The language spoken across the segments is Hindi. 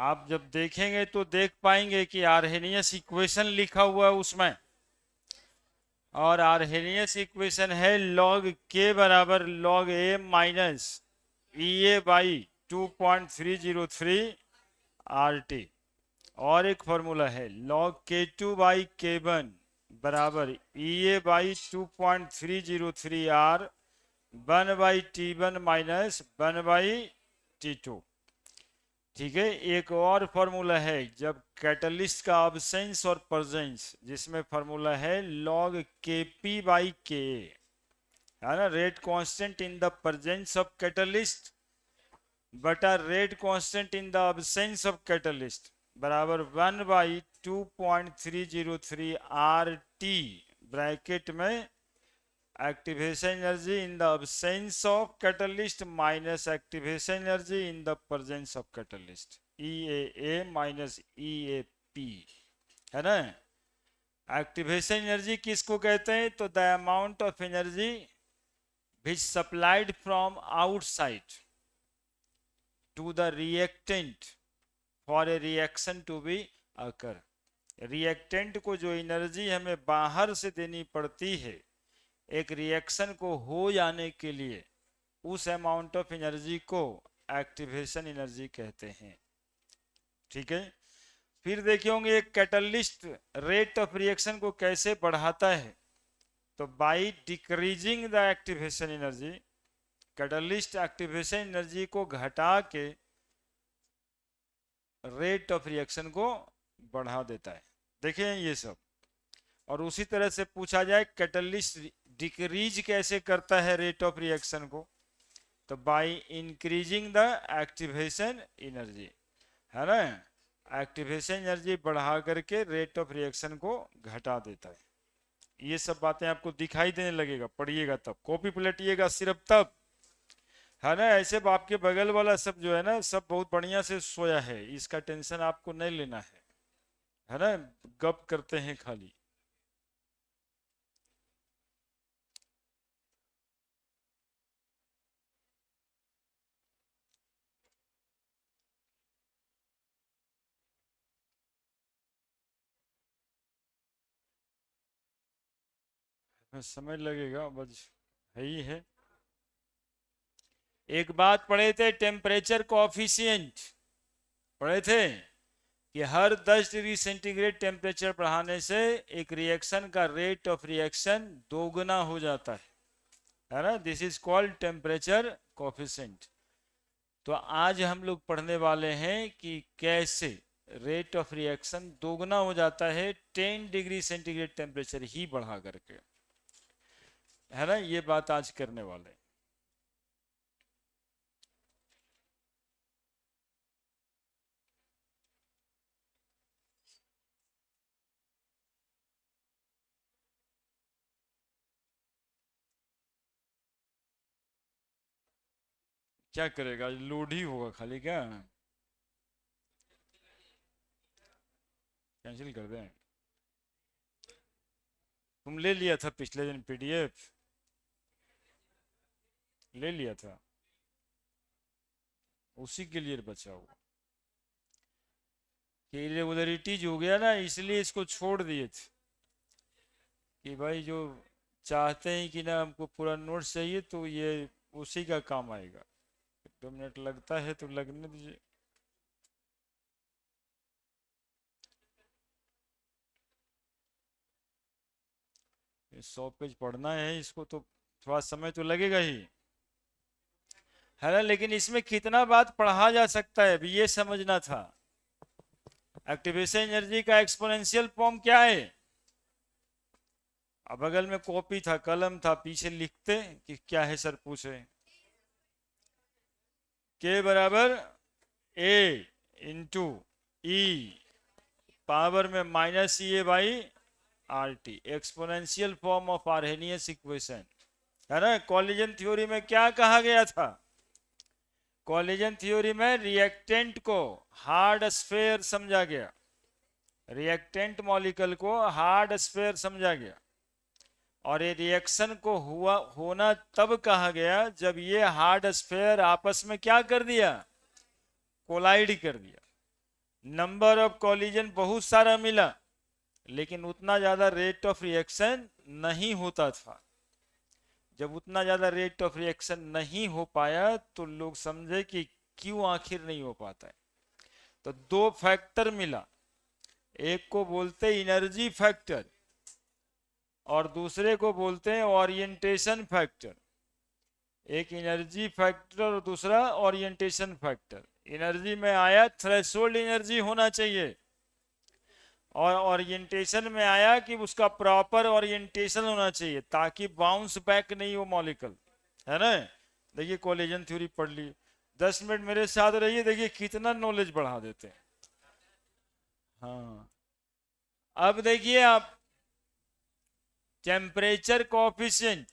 आप जब देखेंगे तो देख पाएंगे कि आर्हेनियस इक्वेशन लिखा हुआ है उसमें, और आर्हेनियस इक्वेशन है log k बराबर log a minus E A by 2.303 R T. और एक फॉर्मूला है log k2 बाई k1 बराबर E A by 2.303 R 1/T1 minus 1/T2। ठीक है, एक और फॉर्मूला है जब कैटलिस्ट का अब्सेंस और प्रेजेंस, जिसमें फॉर्मूला है log kp बाई के, है ना, rate constant in the presence of catalyst बटा rate constant in the absence of catalyst बराबर 1/2.303 आर टी, ब्रैकेट में activation energy in the absence of catalyst minus activation energy in the presence of catalyst, E A minus E A P, है ना। एक्टिवेशन एनर्जी किसको कहते हैं? तो the amount of energy which supplied from outside to the reactant for a reaction to be occur. Reactant को जो एनर्जी हमें बाहर से देनी पड़ती है एक रिएक्शन को हो जाने के लिए, उस अमाउंट ऑफ एनर्जी को एक्टिवेशन एनर्जी कहते हैं। ठीक है, फिर देखे होंगे एक कैटलिस्ट रेट ऑफ रिएक्शन को कैसे बढ़ाता है, तो by decreasing the activation energy, catalyst activation energy को घटा के रेट ऑफ रिएक्शन को बढ़ा देता है। देखिए ये सब। और उसी तरह से पूछा जाए कैटलिस्ट डिक्रीज कैसे करता है रेट ऑफ रिएक्शन को, तो by increasing the activation energy, है ना, एक्टिवेशन एनर्जी बढ़ा करके रेट ऑफ रिएक्शन को घटा देता है। ये सब बातें आपको दिखाई देने लगेगा, पढ़िएगा तब, कॉपी पलटिएगा सिर्फ तब, है ना। ऐसे आपके बगल वाला सब जो है ना, सब बहुत बढ़िया से सोया है, इसका टेंशन आपको नहीं लेना है ना, गप करते हैं खाली। समय लगेगा, बस है ही है। एक बात पढ़े थे, टेम्परेचर कोएफिशिएंट पढ़े थे कि हर 10 डिग्री सेंटीग्रेड टेम्परेचर बढ़ाने से एक रिएक्शन का रेट ऑफ रिएक्शन दोगुना हो जाता है ना। This is called temperature coefficient. तो आज हम लोग पढ़ने वाले हैं कि कैसे रेट ऑफ रिएक्शन दोगुना हो जाता है 10 डिग्री सेंटीग्रेड टेम्परेचर ही बढ़ा करके, है ना। ये बात आज करने वाले हैं। क्या करेगा, लोड ही होगा खाली क्या, कैंसिल कर दें। तुम ले लिया था पिछले दिन पीडीएफ, ले लिया था, उसी के लिए बचा हुआ कि इरेगुलरिटीज हो गया ना, इसलिए इसको छोड़ दिए थे कि भाई जो चाहते हैं कि ना हमको पूरा नोट्स चाहिए तो ये उसी का काम आएगा। 2 मिनट लगता है तो लगने दीजिए। 100 पेज पढ़ना है इसको तो थोड़ा समय तो लगेगा ही, है ना। लेकिन इसमें कितना बात पढ़ा जा सकता है अभी ये समझना था। एक्टिवेशन एनर्जी का एक्सपोनेंशियल फॉर्म क्या है? अब बगल में कॉपी था, कलम था, पीछे लिखते कि क्या है सर पूछे। के बराबर ए इंटू ई पावर में minus E A by R T, exponential form of Arrhenius equation, है ना। कॉलिजन थ्योरी में क्या कहा गया था? कॉलिजन थ्योरी में रिएक्टेंट को हार्ड स्फेयर समझा गया, रिएक्टेंट मॉलिक्यूल को हार्ड स्फेयर समझा गया, और ये रिएक्शन को हुआ होना तब कहा गया जब ये हार्ड स्फेयर आपस में क्या कर दिया, कोलाइड कर दिया। नंबर ऑफ कॉलिजन बहुत सारा मिला, लेकिन उतना ज्यादा रेट ऑफ रिएक्शन नहीं होता था। जब उतना ज्यादा रेट ऑफ रिएक्शन नहीं हो पाया तो लोग समझे कि क्यों आखिर नहीं हो पाता है। तो दो फैक्टर मिला, एक को बोलते हैं एनर्जी फैक्टर और दूसरे को बोलते हैं ओरिएंटेशन फैक्टर। एक एनर्जी फैक्टर और दूसरा ओरिएंटेशन फैक्टर। एनर्जी में आया थ्रेशोल्ड एनर्जी होना चाहिए, और ओरिएंटेशन में आया कि उसका प्रॉपर ओरिएंटेशन होना चाहिए ताकि बाउंस बैक नहीं हो मॉलिक्यूल, है ना। देखिए कोलिजन थ्योरी पढ़ ली, 10 मिनट मेरे साथ रहिए, देखिए कितना नॉलेज बढ़ा देते हैं। हाँ, अब देखिए आप temperature coefficient,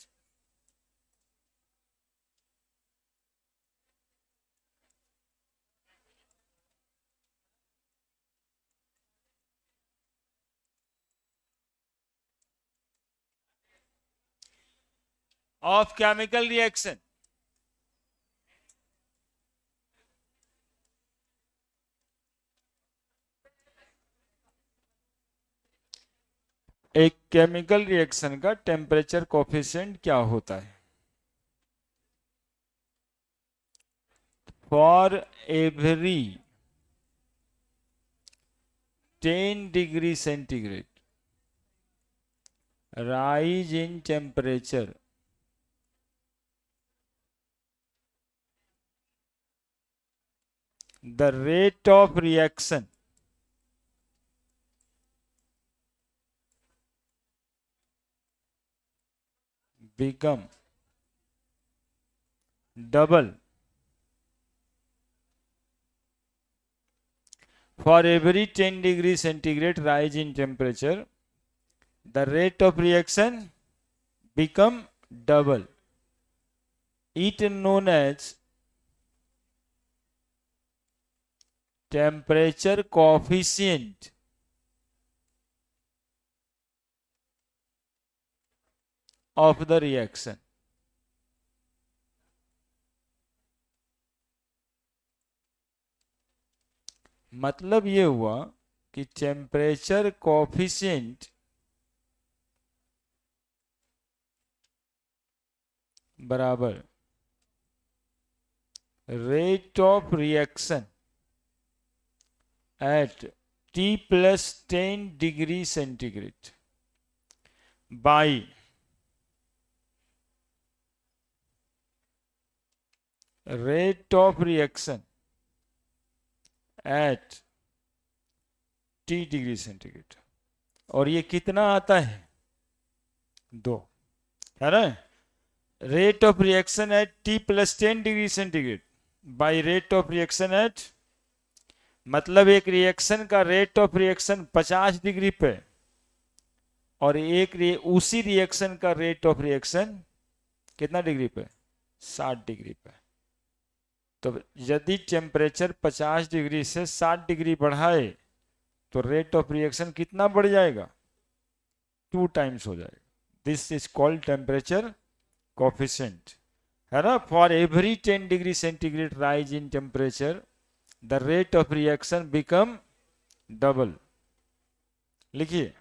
of chemical reaction. एक केमिकल रिएक्शन का टेम्परेचर कोएफिशिएंट क्या होता है? For every 10 degree centigrade rise in temperature, the rate of reaction become double. For every 10 degree centigrade rise in temperature, the rate of reaction become double. It known as temperature coefficient of the reaction. मतलब ये हुआ कि टेम्परेचर कोएफिशिएंट बराबर rate of reaction at T plus 10 degree centigrade by rate of reaction at T degree centigrade. और ये कितना आता है? 2, है ना। Rate of reaction at T plus 10 degree centigrade by rate of reaction at, मतलब एक रिएक्शन का रेट ऑफ रिएक्शन 50 डिग्री पे और उसी रिएक्शन का रेट ऑफ रिएक्शन कितना डिग्री पे? 60 डिग्री पे। तो यदि टेम्परेचर 50 डिग्री से 60 डिग्री बढ़ाए तो रेट ऑफ रिएक्शन कितना बढ़ जाएगा? 2 टाइम्स हो जाएगा। This is called temperature coefficient, है ना। For every 10 degree centigrade rise in temperature the rate of reaction become double. लिखिए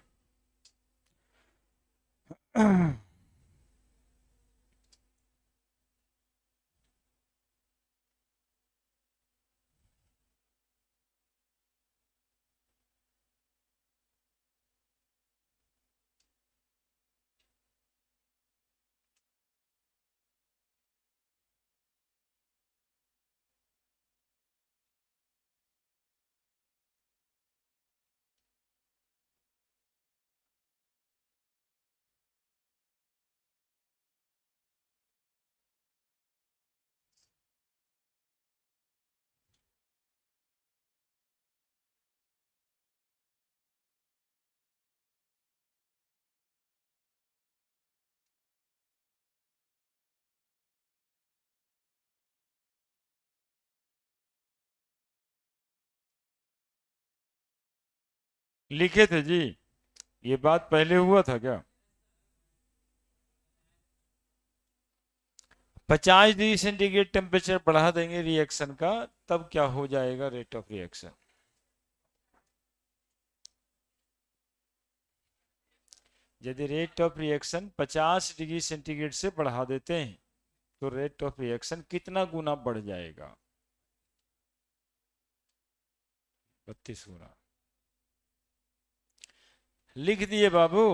लिखे थे जी, ये बात पहले हुआ था क्या? 50 डिग्री सेंटीग्रेड टेम्परेचर बढ़ा देंगे रिएक्शन का, तब क्या हो जाएगा रेट ऑफ रिएक्शन? यदि rate of reaction 50 degree centigrade से बढ़ा देते हैं तो रेट ऑफ रिएक्शन कितना गुना बढ़ जाएगा? 32 गुना। लिख दिए बाबू।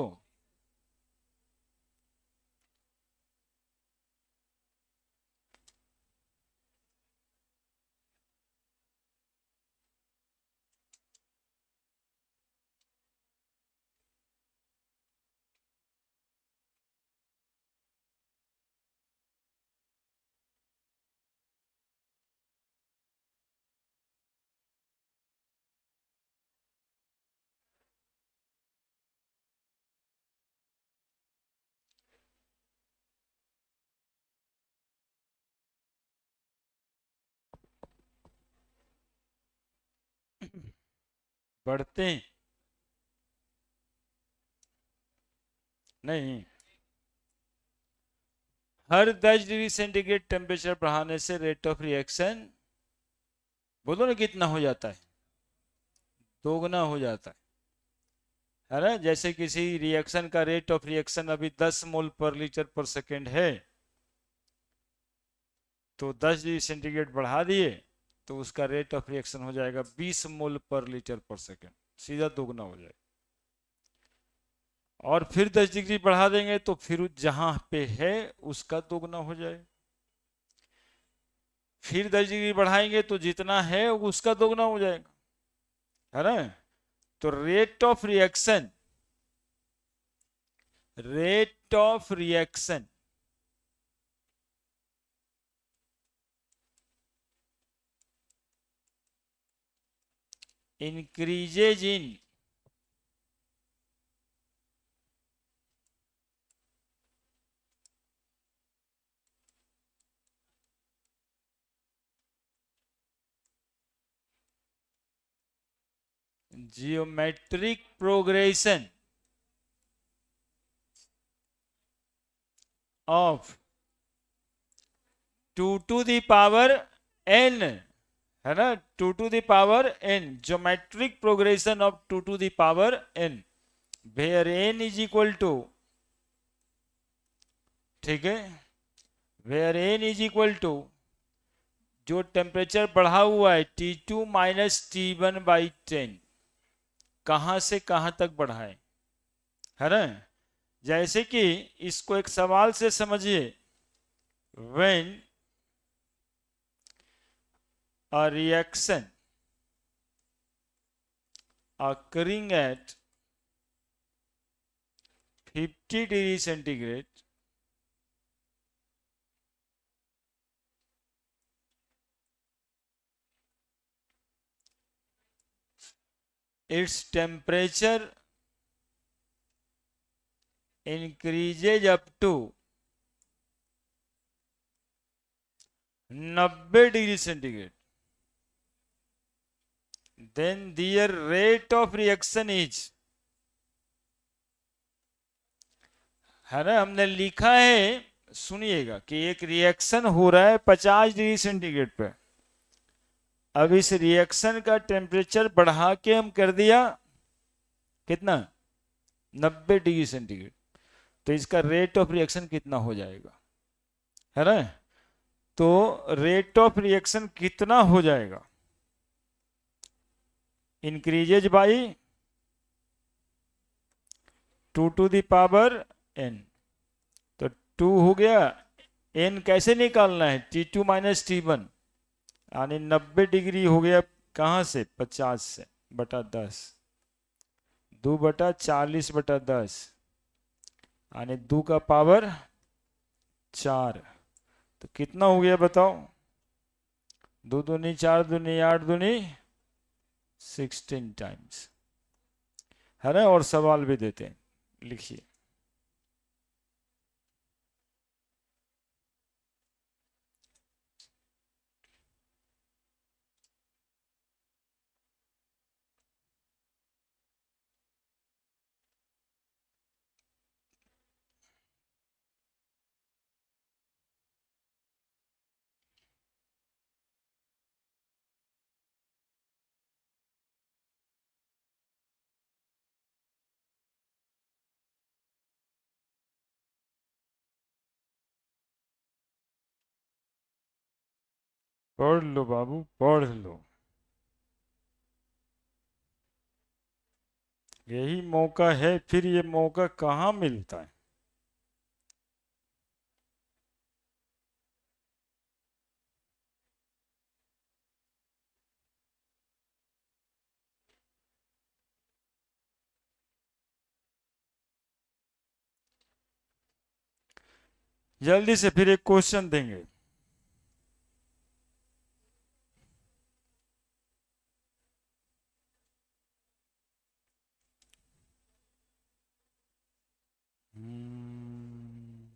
बढ़ते हैं नहीं, हर 10 डिग्री सेंटीग्रेड टेम्परेचर बढ़ाने से रेट ऑफ रिएक्शन, बोलो ना कितना हो जाता है? दोगुना हो जाता है ना? जैसे किसी रिएक्शन का रेट ऑफ रिएक्शन अभी 10 मोल पर लीटर पर सेकेंड है, तो 10 डिग्री सेंटीग्रेड बढ़ा दिए तो उसका रेट ऑफ रिएक्शन हो जाएगा 20 मोल पर लीटर पर सेकेंड, सीधा दोगुना हो जाएगा। और फिर 10 डिग्री बढ़ा देंगे तो फिर जहां पे है उसका दोगुना हो जाएगा। फिर 10 डिग्री बढ़ाएंगे तो जितना है उसका दोगुना हो जाएगा, है ना? तो rate of reaction increases in geometric progression of 2 to the power n, है ना? 2 to the power n, geometric progression of 2 to the power n, where n is equal to, ठीक है, where n is equal to जो टेम्परेचर बढ़ा हुआ है T2 माइनस T1/10, कहां से कहां तक बढ़ाए, है ना? जैसे कि इसको एक सवाल से समझिए, when a reaction occurring at 50 degree centigrade its temperature increases up to 90 degree centigrade, then their rate of reaction is, है ना? हमने लिखा है, सुनिएगा, कि एक रिएक्शन हो रहा है 50 डिग्री सेंटीग्रेड पे। अब इस रिएक्शन का टेम्परेचर बढ़ा के हम कर दिया कितना, 90 डिग्री सेंटीग्रेड, तो इसका रेट ऑफ रिएक्शन कितना हो जाएगा, है ना? तो रेट ऑफ रिएक्शन कितना हो जाएगा? Increases by 2 to the power n, तो 2 हो गया, n कैसे निकालना है? T2 माइनस T1, यानी 90 डिग्री हो गया कहां से? 50 से, बटा 10, 2/40/10, यानी 2 का पावर 4, तो कितना हो गया बताओ? 2 दूनी 4 दूनी 8 दूनी 16 टाइम्स, है ना? और सवाल भी देते हैं, लिखिए। पढ़ लो बाबू, पढ़ लो। यही मौका है, फिर ये मौका कहाँ मिलता है। जल्दी से फिर एक क्वेश्चन देंगे। हम्म,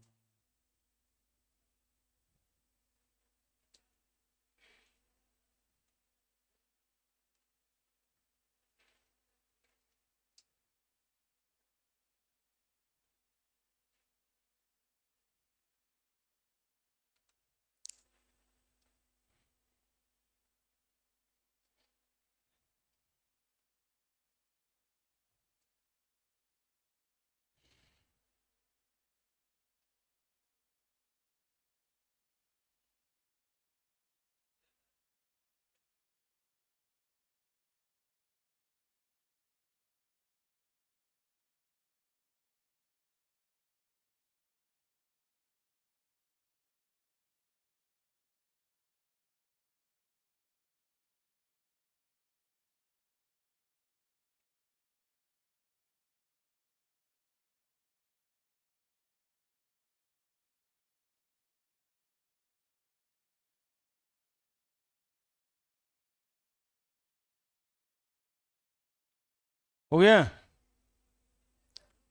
हो गया।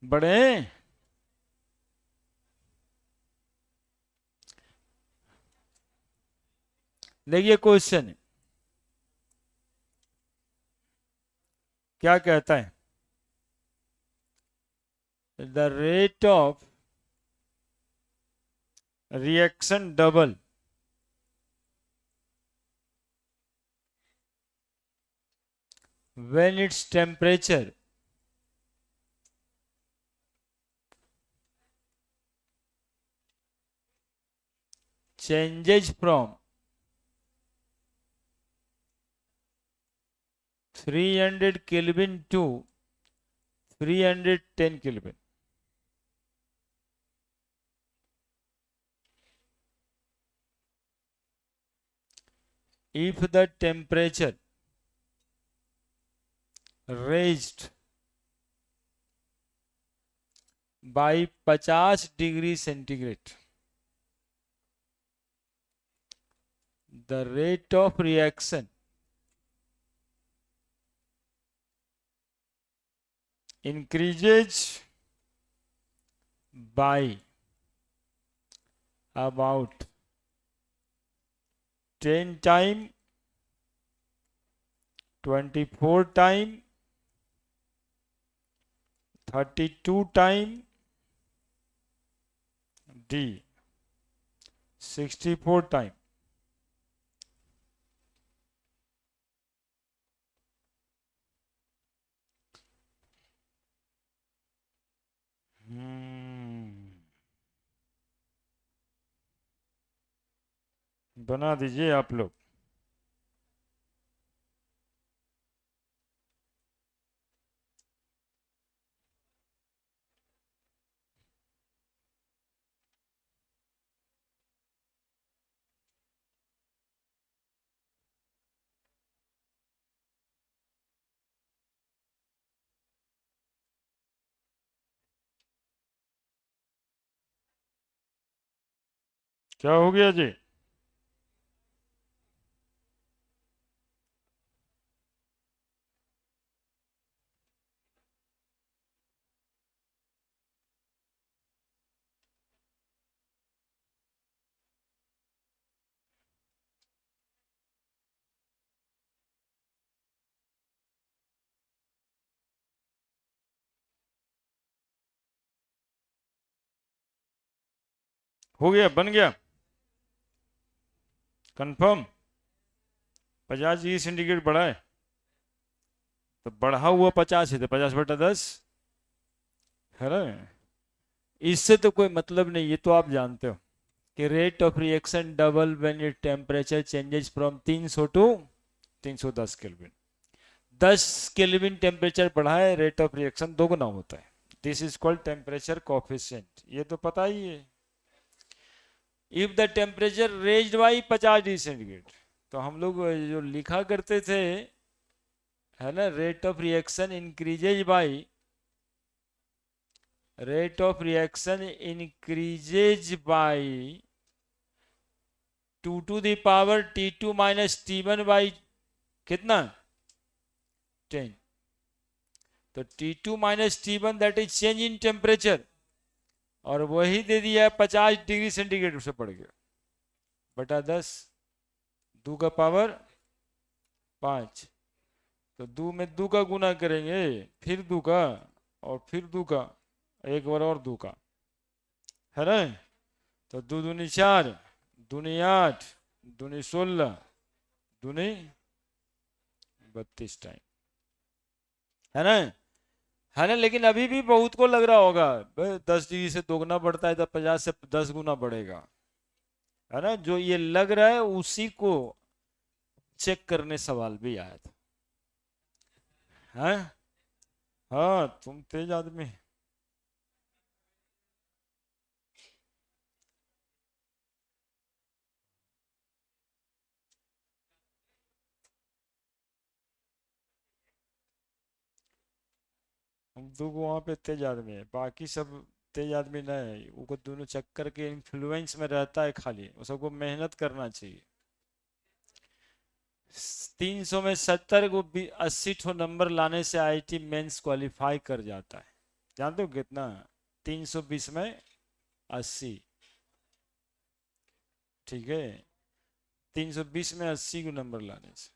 बड़े देखिए क्वेश्चन क्या कहता है। The rate of reaction double when its temperature changes from 300 Kelvin to 310 Kelvin. If the temperature raised by 50 degree centigrade, the rate of reaction increases by about 10 time, 24 time, 32 time, D 64 time. बना दीजिए आप लोग। क्या हो गया जी। हो गया, बन गया कंफर्म। 50 डिग्री सेंटीग्रेड बढ़ा है तो बढ़ा हुआ 50 है तो 50/10 है ना। इससे तो कोई मतलब नहीं, ये तो आप जानते हो। कि rate of reaction double when your temperature changes from 300 to 310 kelvin. 10 kelvin temperature बढ़ा है, रेट ऑफ रिएक्शन दोगुना होता है। This is called temperature coefficient, ये तो पता ही है। If the temperature raised by 50 degree centigrade, तो हम लोग जो लिखा करते थे है ना, rate of reaction increases by, rate of reaction increases by 2 to the power T2 minus T1 by कितना 10। तो T2 minus T1 that is change in temperature, और वही दे दिया 50 डिग्री सेंटीग्रेड से बढ़ गया बटा 10, 2 का पावर 5। तो 2 में 2 का गुना करेंगे, फिर 2 का, और फिर 2 का, एक बार और 2 का, है ना। तो 2 दूनी 4, दूनी 8, दूनी 16, दूनी 32 टाइम, है ना, है ना। लेकिन अभी भी बहुत को लग रहा होगा 10 डिग्री से दोगुना बढ़ता है तो 50 से 10 गुना बढ़ेगा, है ना। जो ये लग रहा है उसी को चेक करने सवाल भी आया था, है। हाँ तुम तेज आदमी। हम दो वहाँ पे तेज आदमी है, बाकी सब तेज आदमी नहीं है। वो दोनों चक्कर के इन्फ्लुएंस में रहता है खाली, वो सबको मेहनत करना चाहिए। 300 में 70 को 80 ठो नंबर लाने से आईआईटी मेंस क्वालिफाई कर जाता है। जानते हो कितना? 320 में 80, ठीक है। 320 में 80 को नंबर लाने से।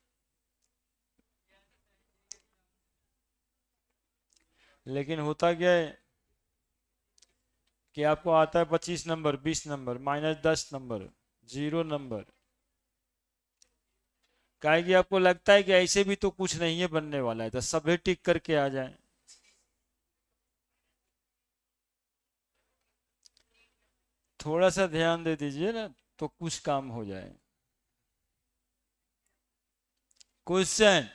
लेकिन होता क्या है कि आपको आता है 25 number, 20 number, minus 10 number, 0 number. काहे कि आपको लगता है कि ऐसे भी तो कुछ नहीं है बनने वाला है, तो सभी टिक करके आ जाए। थोड़ा सा ध्यान दे दीजिए ना तो कुछ काम हो जाए। क्वेश्चन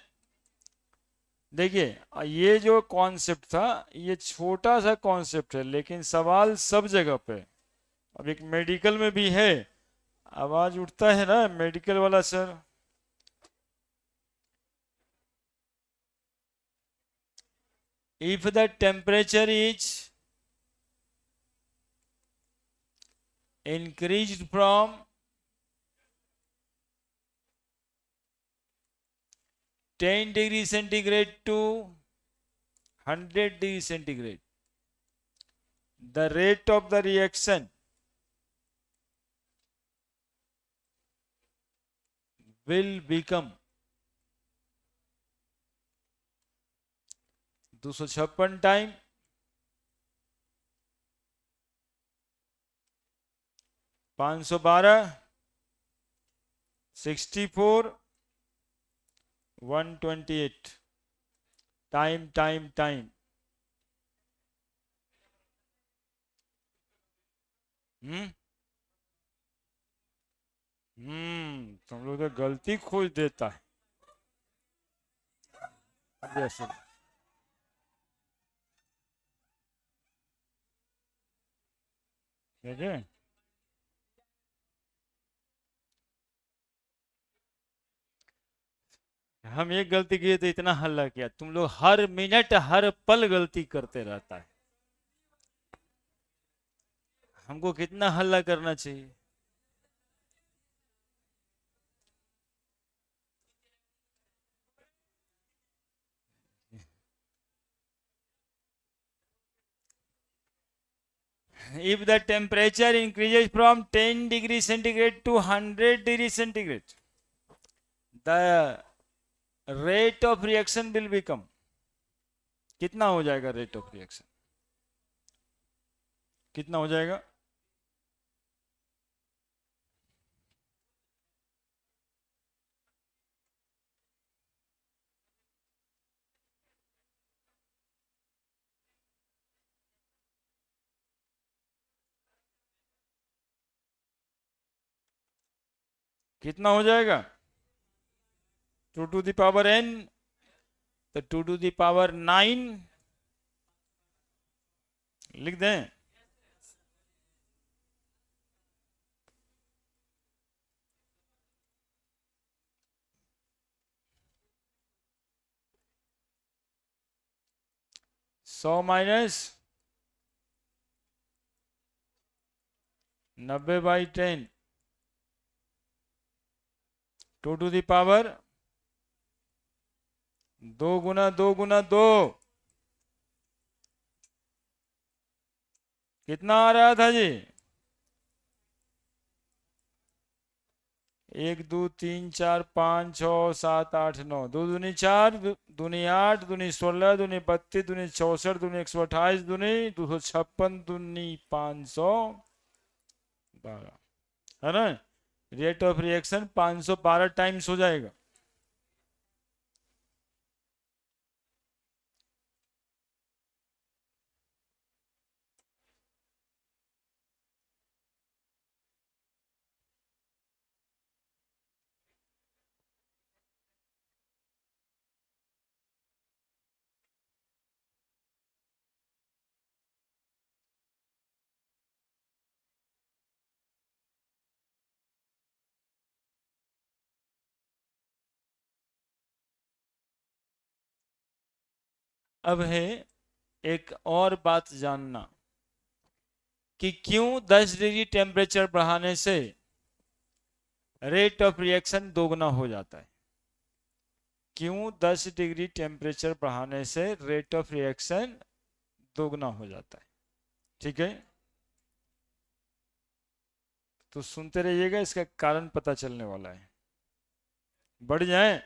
देखिए, ये जो कॉन्सेप्ट था ये छोटा सा कॉन्सेप्ट है, लेकिन सवाल सब जगह पे। अब एक मेडिकल में भी है, आवाज उठता है ना मेडिकल वाला sir. If the temperature is increased from 10 degree centigrade to 100 degree centigrade, the rate of the reaction will become 256 time 512 64 128 time time time. हम्म तुम लोग तो गलती खोज देता है। जैसे देखे, हम एक गलती किए तो इतना हल्ला किया, तुम लोग हर मिनट हर पल गलती करते रहता है। हमको कितना हल्ला करना चाहिए। If the temperature increases from 10 degree centigrade to 100 degree centigrade, the rate of reaction will become, कितना हो जाएगा रेट ऑफ रिएक्शन, कितना हो जाएगा? कितना हो जाएगा? 2 to the power n, तो 2 to the power 9 लिख दें। सौ माइनस 90/10, 2 to the power 2 गुना 2 गुना 2, कितना आ रहा था जी? 1 2 3 4 5 6 7 8 9, 2 दूनी 4, दूनी 8, दूनी 16, दूनी 32, दूनी 64, दूनी 128, दूनी 256, दूनी 512, है ना? रेट ऑफ रिएक्शन 512 टाइम्स हो जाएगा। अब है एक और बात जानना कि क्यों 10 डिग्री टेम्परेचर बढ़ाने से रेट ऑफ रिएक्शन दोगुना हो जाता है? क्यों 10 डिग्री टेम्परेचर बढ़ाने से रेट ऑफ रिएक्शन दोगुना हो जाता है? ठीक है, तो सुनते रहिएगा, इसका कारण पता चलने वाला है। बढ़ जाए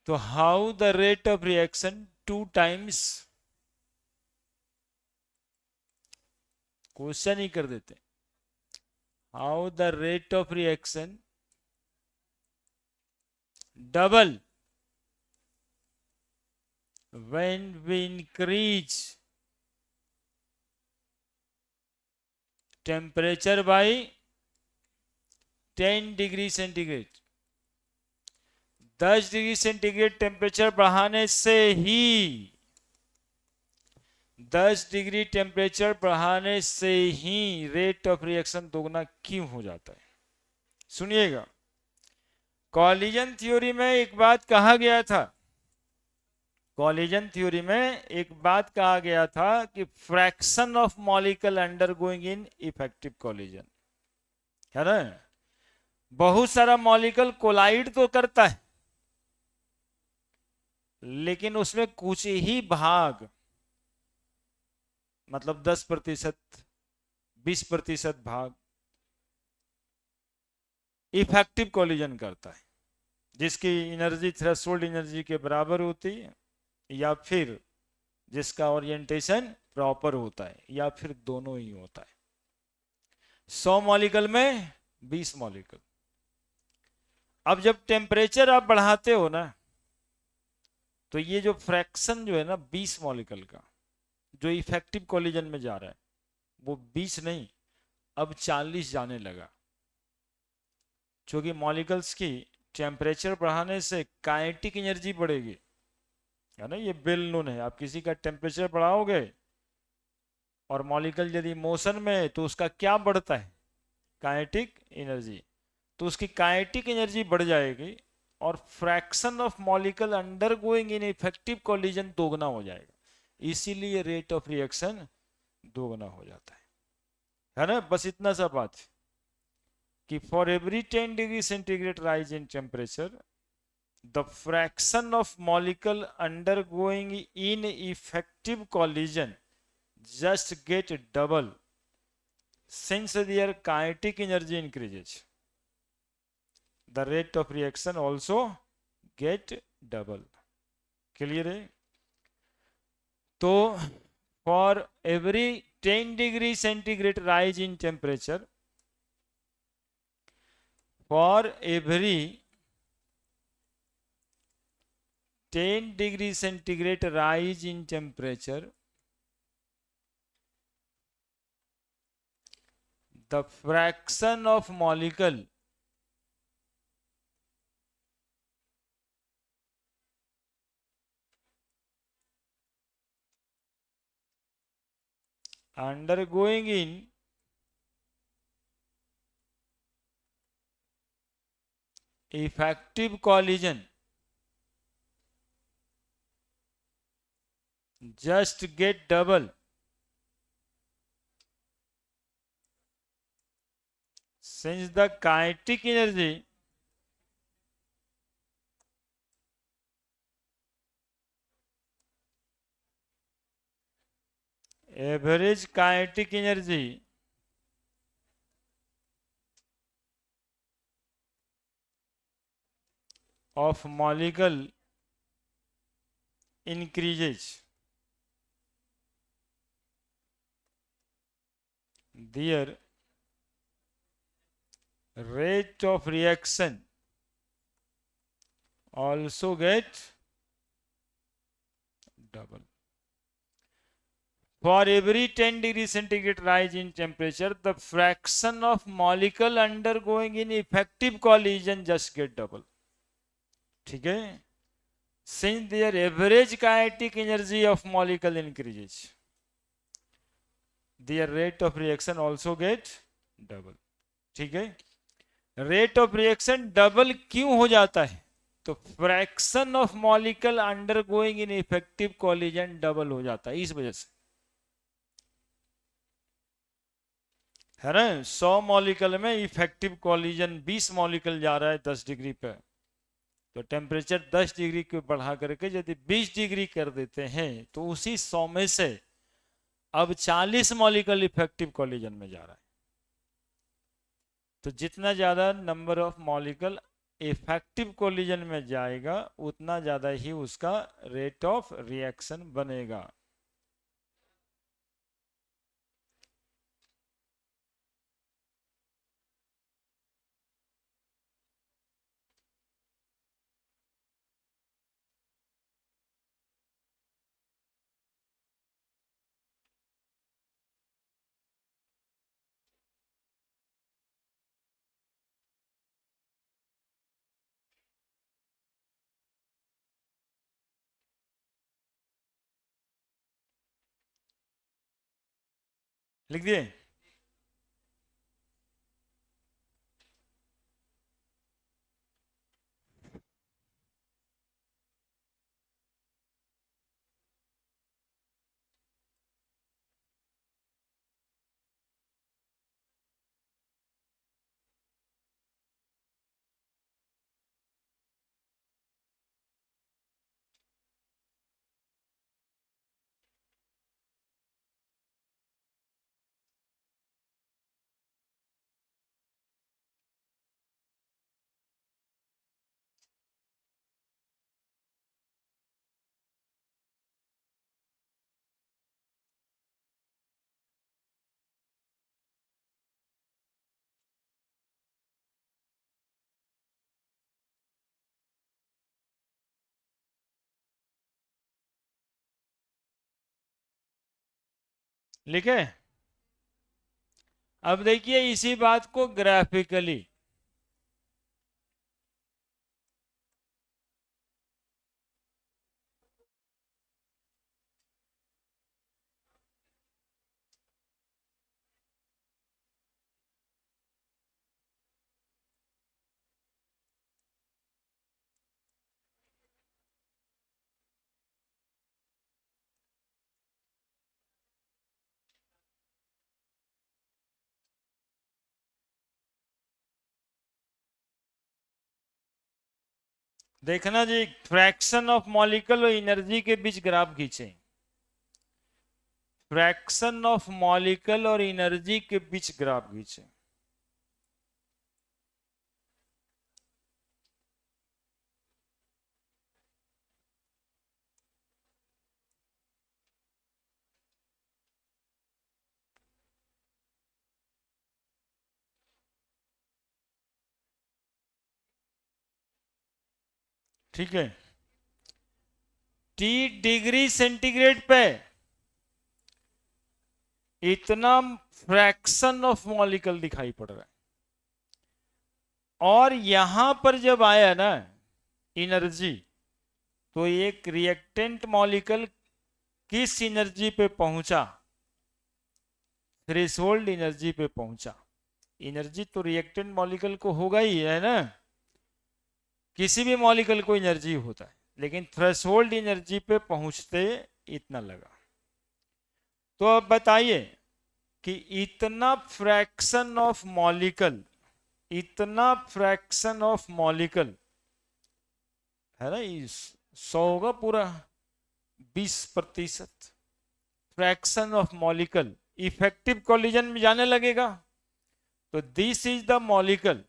तो how the rate of reaction 2 times, question ही कर देते, how the rate of reaction double when we increase temperature by 10 degree centigrade. 10 degree centigrade temperature बढ़ाने से ही 10 डिग्री टेम्परेचर बढ़ाने से ही रेट ऑफ रिएक्शन दोगुना क्यों हो जाता है? सुनिएगा, कॉलिजन थ्योरी में एक बात कहा गया था, कॉलिजन थ्योरी में एक बात कहा गया था कि fraction of molecule undergoing in effective collision, है ना? बहुत सारा मॉलिक्यूल कोलाइड तो करता है, लेकिन उसमें कुछ ही भाग, मतलब 10%, 20% भाग इफेक्टिव कॉलिजन करता है, जिसकी एनर्जी थ्रेशोल्ड एनर्जी के बराबर होती है, या फिर जिसका ओरिएंटेशन प्रॉपर होता है, या फिर दोनों ही होता है। 100 मॉलिक्यूल में 20 मॉलिक्यूल। अब जब टेम्परेचर आप बढ़ाते हो ना, तो ये जो फ्रैक्शन जो है ना 20 मॉलिक्यूल का, जो इफेक्टिव कॉलिजन में जा रहा है, वो 20 नहीं, अब 40 जाने लगा, क्योंकि मॉलिक्यूल्स की टेम्परेचर बढ़ाने से काइनेटिक एनर्जी बढ़ेगी, है ना? ये वेल नोन है। आप किसी का टेम्परेचर बढ़ाओगे और मॉलिक्यूल यदि मोशन में है तो उसका क्या बढ़ता है? Kinetic energy. तो उसकी काइनेटिक एनर्जी बढ़ जाएगी और fraction of molecule undergoing in effective collision दोगुना हो जाएगा, इसीलिए रेट ऑफ रिएक्शन दोगुना हो जाता है ना? बस इतना सा बात कि for every 10 degree centigrade rise in temperature, the fraction of molecule undergoing in effective collision just get double since their kinetic energy increases. The rate of reaction also get double. Clear है? तो for every 10 degree centigrade rise in temperature, for every 10 degree centigrade rise in temperature, the fraction of molecule undergoing in effective collision just get double since the kinetic energy average kinetic energy of molecule increases, their rate of reaction also get double. For every 10 degree centigrade rise in temperature, the fraction of molecule undergoing in effective collision just get double. ठीक है? Since their average kinetic energy of molecule increases, their rate of reaction also get double. ठीक है? रेट ऑफ रिएक्शन डबल क्यों हो जाता है? तो fraction of molecule undergoing in effective collision double हो जाता है, इस वजह से है ना। 100 मॉलिक्यूल में इफेक्टिव कॉलिजन 20 मॉलिक्यूल जा रहा है 10 डिग्री पे, तो टेम्परेचर 10 डिग्री को बढ़ा करके यदि 20 डिग्री कर देते हैं तो उसी 100 में से अब 40 मॉलिक्यूल इफेक्टिव कॉलिजन में जा रहा है। तो जितना ज्यादा number of molecule effective collision में जाएगा उतना ज्यादा ही उसका रेट ऑफ रिएक्शन बनेगा। लिख दिए? लिखे? अब देखिए इसी बात को ग्राफिकली, देखना जी, फ्रैक्शन ऑफ मॉलिक्यूल और एनर्जी के बीच ग्राफ खींचे। फ्रैक्शन ऑफ मॉलिक्यूल और एनर्जी के बीच ग्राफ खींचे। ठीक है? T डिग्री सेंटीग्रेड पे इतना फ्रैक्शन ऑफ मॉलिक्यूल दिखाई पड़ रहा है। और यहां पर जब आया ना एनर्जी, तो एक रिएक्टेंट मॉलिक्यूल किस एनर्जी पे पहुंचा? थ्रेशोल्ड एनर्जी पे पहुंचा। एनर्जी तो रिएक्टेंट मॉलिक्यूल को होगा ही, है ना, किसी भी मॉलिक्यूल को एनर्जी होता है, लेकिन थ्रेशोल्ड एनर्जी पे पहुंचते इतना लगा। तो अब बताइए कि इतना फ्रैक्शन ऑफ मॉलिक्यूल, इतना फ्रैक्शन ऑफ मॉलिक्यूल है ना, 100 होगा पूरा, 20% fraction of molecule effective collision में जाने लगेगा। तो this is the molecule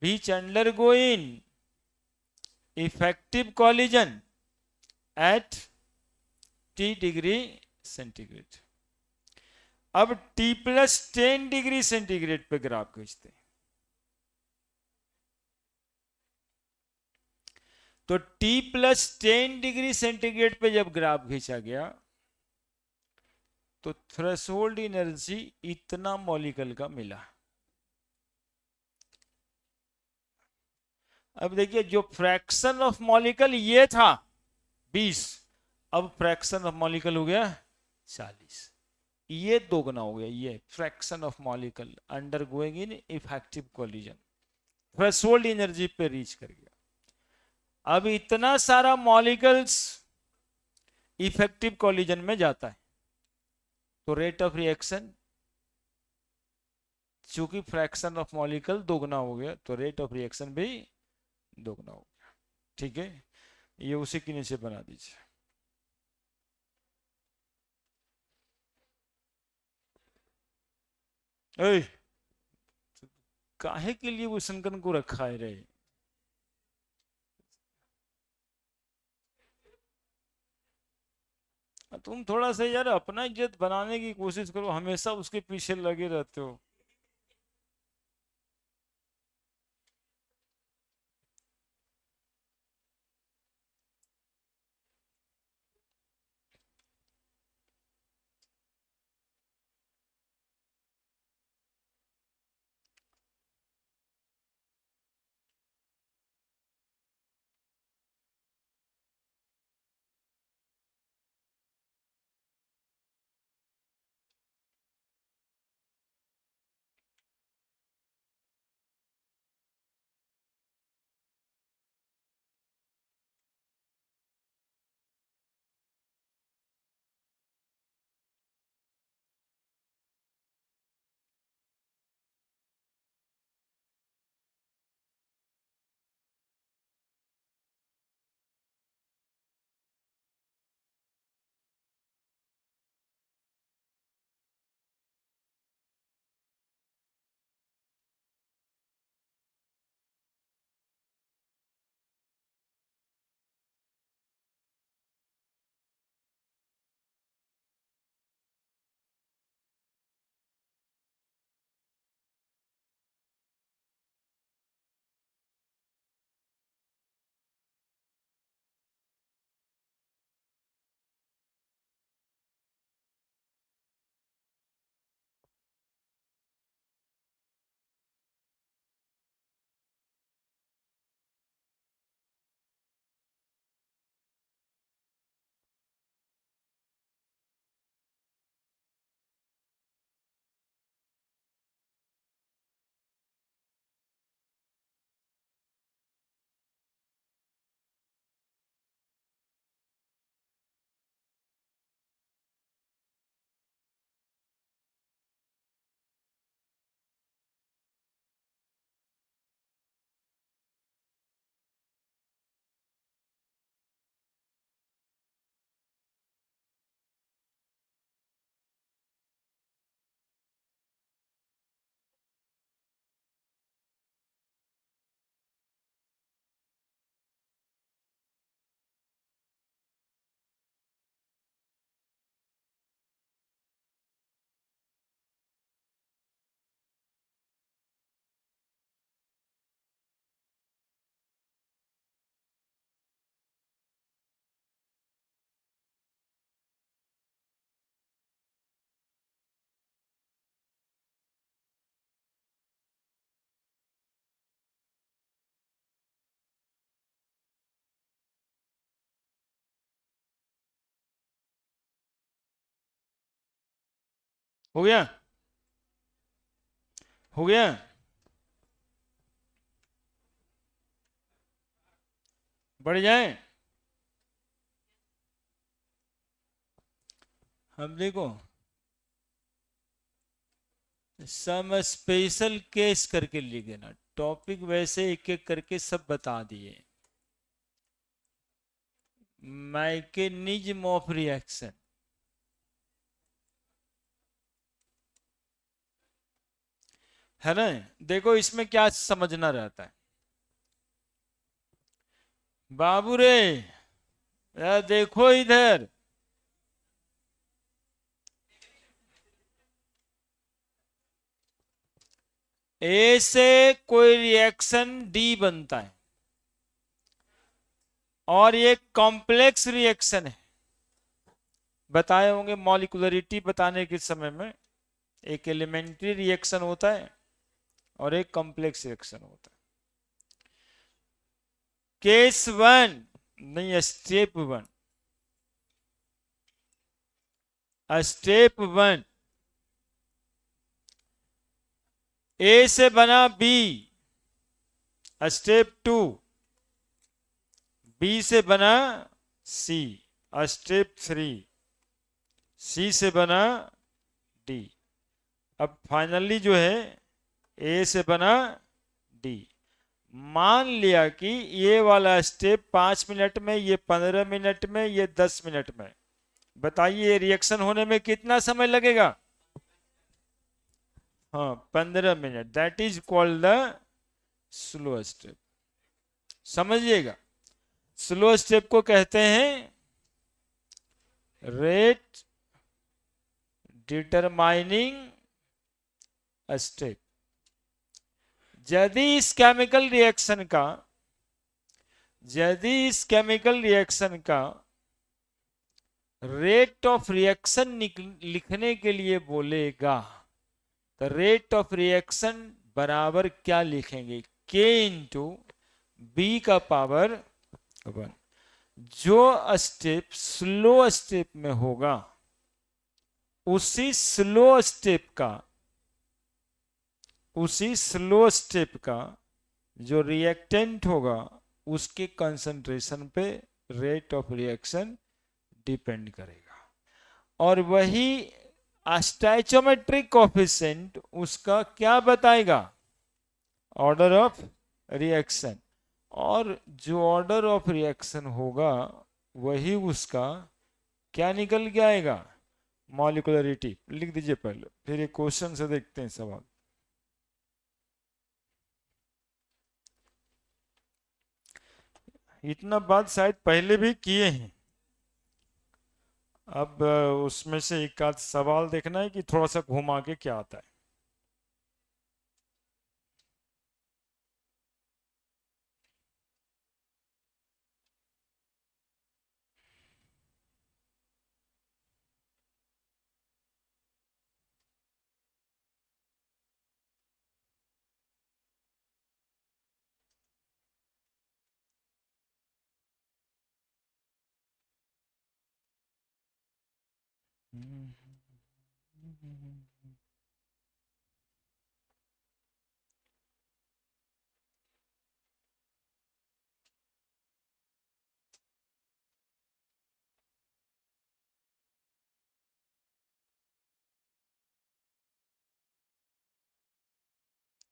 which undergoing effective collision at T degree centigrade. अब T+10 डिग्री सेंटीग्रेड पे ग्राफ खींचते हैं। तो T+10 डिग्री सेंटीग्रेड पे जब ग्राफ खींचा गया तो थ्रेशोल्ड एनर्जी इतना मॉलिक्यूल का मिला। अब देखिए, जो फ्रैक्शन ऑफ मॉलिक्यूल ये था 20, अब फ्रैक्शन ऑफ मॉलिक्यूल हो गया 40, ये दोगुना हो गया। ये fraction of molecule under going in effective collision, threshold energy पे रीच कर गया। अब इतना सारा मॉलिक्यूल्स इफेक्टिव कोलिजन में जाता है, तो रेट ऑफ रिएक्शन, चूंकि फ्रैक्शन ऑफ मॉलिक्यूल दोगुना हो गया, तो रेट ऑफ रिएक्शन भी दोगुना हो गया। ठीक है, ये उसी के नीचे बना दीजिए। ए, काहे के लिए वो संकन को रखा है रे? तुम थोड़ा सा यार अपना इज्जत बनाने की कोशिश करो, हमेशा उसके पीछे लगे रहते हो। हो गया? हो गया? बढ़ जाए? हम देखो सम स्पेशल केस करके लिख देना, टॉपिक वैसे एक एक करके सब बता दिए। मैकेनिज्म ऑफ रिएक्शन, है ना? देखो इसमें क्या समझना रहता है बाबू रे, देखो इधर, ए से कोई रिएक्शन डी बनता है और ये कॉम्प्लेक्स रिएक्शन है। बताए होंगे मॉलिक्यूलरिटी बताने के समय में, एक एलिमेंट्री रिएक्शन होता है और एक कॉम्प्लेक्स रिएक्शन होता है। केस वन नहीं, स्टेप वन, स्टेप वन, ए से बना बी, स्टेप टू, बी से बना सी, स्टेप थ्री, सी से बना डी। अब फाइनली जो है ए से बना डी। मान लिया कि ये वाला स्टेप 5 मिनट में, ये 15 मिनट में, ये 10 मिनट में। बताइए रिएक्शन होने में कितना समय लगेगा? हाँ 15 minute, that is called the slow step. समझिएगा, स्लो स्टेप को कहते हैं रेट डिटरमाइनिंग स्टेप। यदि इस केमिकल रिएक्शन का, यदि इस केमिकल रिएक्शन का रेट ऑफ रिएक्शन लिखने के लिए बोलेगा तो रेट ऑफ रिएक्शन बराबर क्या लिखेंगे? K इंटू बी का पावर 1। जो स्टेप स्लो स्टेप में होगा उसी स्लो स्टेप का, उसी स्लो स्टेप का जो रिएक्टेंट होगा उसके कंसंट्रेशन पे रेट ऑफ रिएक्शन डिपेंड करेगा। और वही स्टोइचोमेट्रिक कोएफिशिएंट उसका क्या बताएगा? Order of reaction. और जो ऑर्डर ऑफ रिएक्शन होगा वही उसका क्या निकल के आएगा? मॉलिक्यूलरिटी। लिख दीजिए पहले, फिर एक क्वेश्चन से देखते हैं सवाल। इतना बात शायद पहले भी किए हैं। अब उसमें से एक आध सवाल देखना है कि थोड़ा सा घुमा के क्या आता है।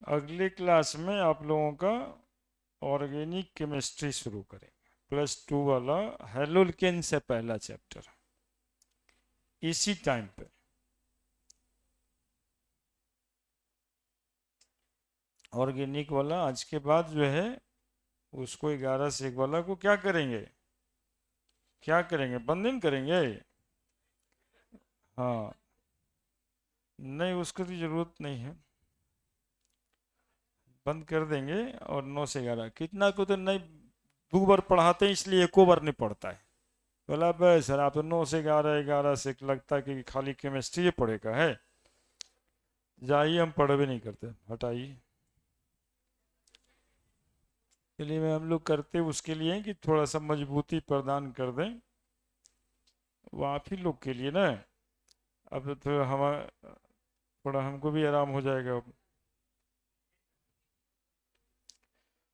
अगली क्लास में आप लोगों का ऑर्गेनिक केमिस्ट्री शुरू करेंगे, +2 वाला हेलोल्केन से पहला चैप्टर, इसी टाइम पे। ऑर्गेनिक वाला आज के बाद जो है उसको 11 से 1 वाला को क्या करेंगे, क्या करेंगे, बंद नहीं करेंगे। हाँ नहीं, उसकी तो जरूरत नहीं है, बंद कर देंगे। और 9 से 11 कितना को तो नहीं, 2 बार पढ़ाते हैं इसलिए एको बार नहीं पढ़ता है। बोला बस सर आप तो 9 से 11, 11 से लगता है कि खाली केमिस्ट्री पढ़ेगा है। जाइए, हम पढ़ भी नहीं करते, हटाइए। इसलिए में हम लोग करते उसके लिए कि थोड़ा सा मजबूती प्रदान कर दें, वो आप ही लोग के लिए ना। अब तो हम थोड़ा हमको भी आराम हो जाएगा।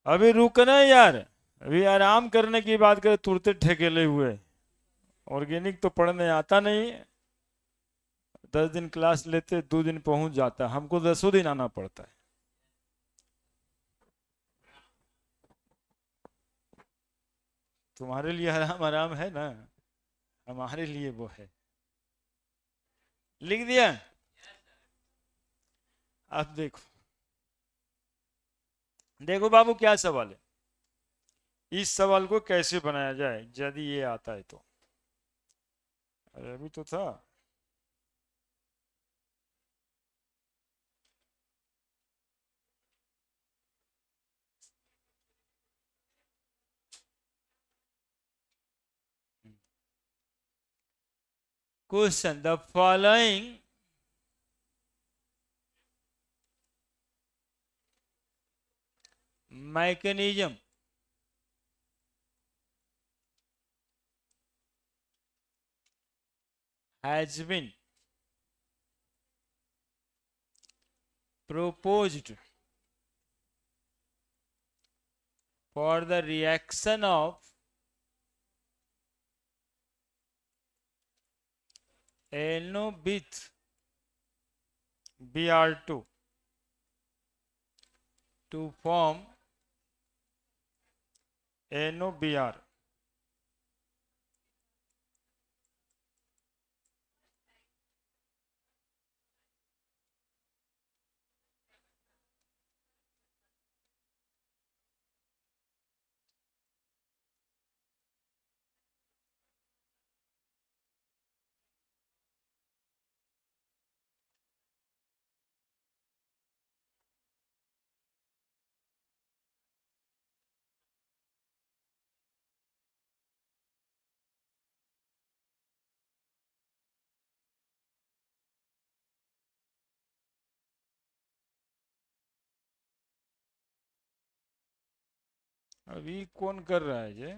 अभी रुकना है यार, अभी आराम करने की बात करें तुरते ठेकेले हुए। ऑर्गेनिक तो पढ़ने आता नहीं, 10 दिन क्लास लेते 2 दिन पहुंच जाता, हमको 10 दिन आना पड़ता है। तुम्हारे लिए आराम आराम है ना, हमारे लिए वो है। लिख दिया। अब देखो, देखो बाबू क्या सवाल है, इस सवाल को कैसे बनाया जाए यदि ये आता है तो। अरे अभी तो था। Question, the following mechanism has been proposed for the reaction of NO with Br2 to form NOBr. अभी कौन कर रहा है ये?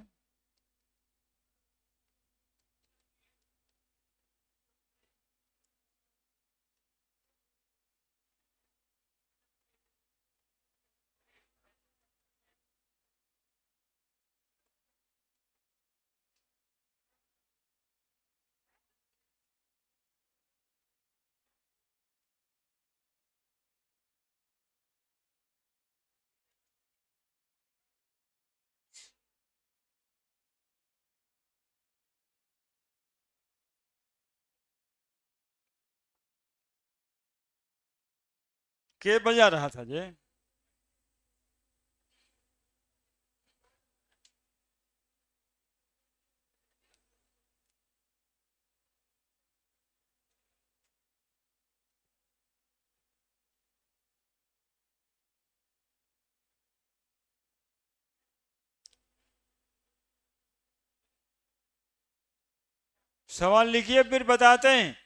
के बजा रहा था ये? सवाल लिखिए फिर बताते हैं।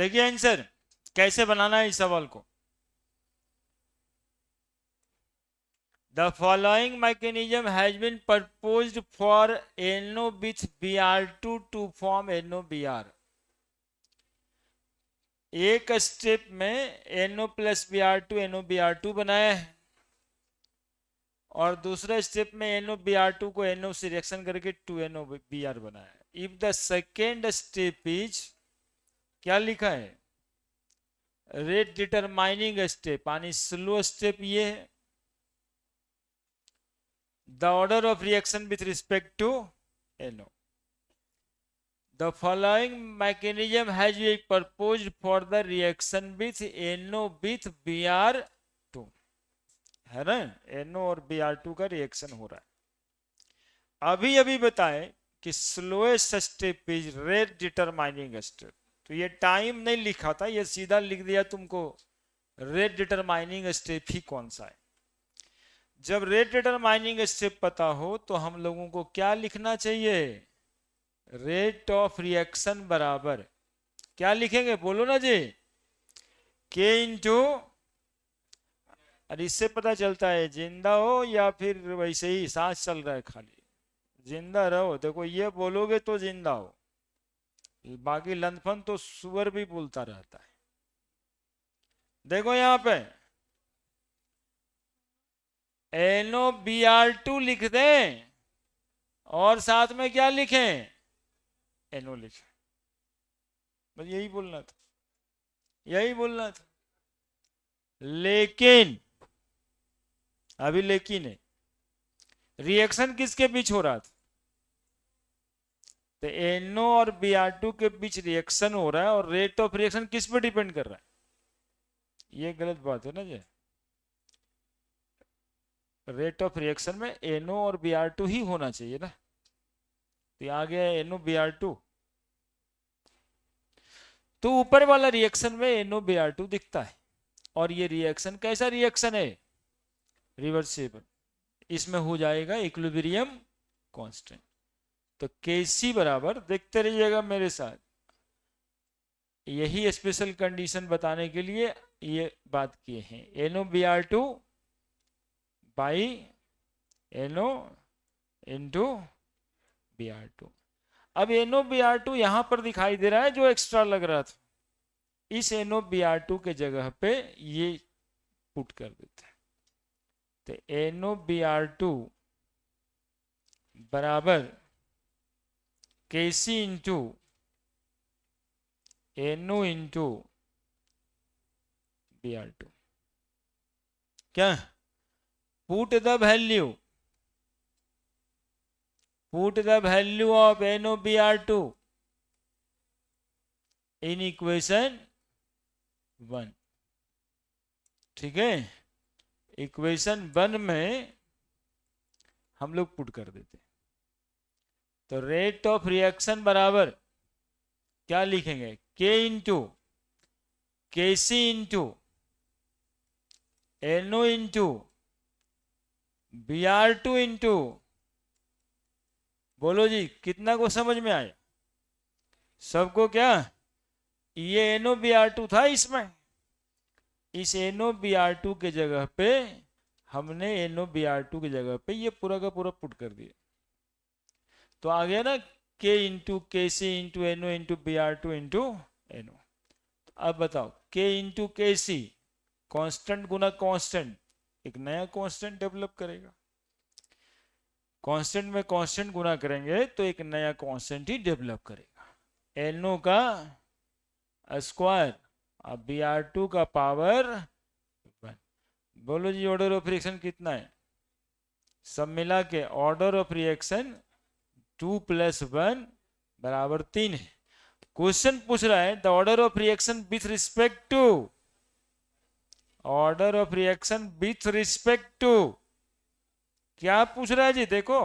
देखिए आंसर कैसे बनाना है इस सवाल को। The following mechanism has been proposed for NO with Br2 to form NOBr। एक स्टेप में NO प्लस Br2 NOBr2 बनाया है और दूसरे स्टेप में NOBr2 को NO से रिएक्शन करके 2NOBr बनाया है। If the second step is, क्या लिखा है, रेट डिटरमाइनिंग स्टेप यानी स्लो स्टेप ये है। The order of reaction with respect to NO. The following mechanism has been proposed for the reaction with NO with Br2, है ना, NO और Br2 का रिएक्शन हो रहा है। अभी अभी बताएं कि slowest step is rate determining step, तो ये टाइम नहीं लिखा था, ये सीधा लिख दिया तुमको रेट डिटरमाइनिंग स्टेप ही कौन सा है। जब रेट डिटरमाइनिंग स्टेप पता हो तो हम लोगों को क्या लिखना चाहिए, रेट ऑफ रिएक्शन बराबर क्या लिखेंगे, बोलो ना जी, के इंटू, और इससे पता चलता है जिंदा हो या फिर वैसे ही सांस चल रहा है खाली, जिंदा रहो। देखो ये बोलोगे तो जिंदा हो, बाकी लंदफन तो सुअर भी बोलता रहता है। देखो यहां पे NOBr2 लिख दें और साथ में क्या लिखें, NO लिखें, बस यही बोलना था, यही बोलना था। लेकिन अभी लेकिन है, रिएक्शन किसके बीच हो रहा था, तो NO और Br2 के बीच रिएक्शन हो रहा है और रेट ऑफ रिएक्शन किस पे डिपेंड कर रहा है, ये गलत बात है ना जी। रेट ऑफ रिएक्शन में NO और Br2 ही होना चाहिए ना, तो आ गया NO Br2, तो ऊपर वाला रिएक्शन में NO Br2 दिखता है और ये रिएक्शन कैसा रिएक्शन है, रिवर्सिबल, इसमें हो जाएगा इक्विलिब्रियम कांस्टेंट। तो Kc बराबर, देखते रहिएगा मेरे साथ, यही स्पेशल कंडीशन बताने के लिए ये बात किए हैं, NO Br2 by NO into Br2। अब NO Br2 यहां पर दिखाई दे रहा है जो एक्स्ट्रा लग रहा था, इस NO Br2 के जगह पे ये पुट कर देते हैं, तो NO Br2 बराबर Kc into NO into Br2। क्या, put the value of NO Br2 in equation 1, ठीक है। इक्वेशन 1 में हम लोग पुट कर देते, तो रेट ऑफ रिएक्शन बराबर क्या लिखेंगे, K into Kc into NO into Br2 into, बोलो जी कितना को समझ में आया सबको, क्या ये NO Br2 था, इसमें इस NO Br2 के जगह पे हमने NO Br2 की जगह पे ये पूरा का पूरा पुट कर दिया, तो आ गया ना K into Kc into NO into Br2 into NO। अब बताओ K इंटू Kc कांस्टेंट गुना कांस्टेंट, एक नया कांस्टेंट डेवलप करेगा, कांस्टेंट में कांस्टेंट गुना करेंगे तो एक नया कांस्टेंट ही डेवलप करेगा, NO का स्क्वायर और Br2 का पावर 1। बोलो जी ऑर्डर ऑफ रिएक्शन कितना है, सब मिला के ऑर्डर ऑफ रिएक्शन 2 + 1 बराबर 3 है। क्वेश्चन पूछ रहा है the order of reaction with respect to, order of reaction with respect to, क्या पूछ रहा है जी, देखो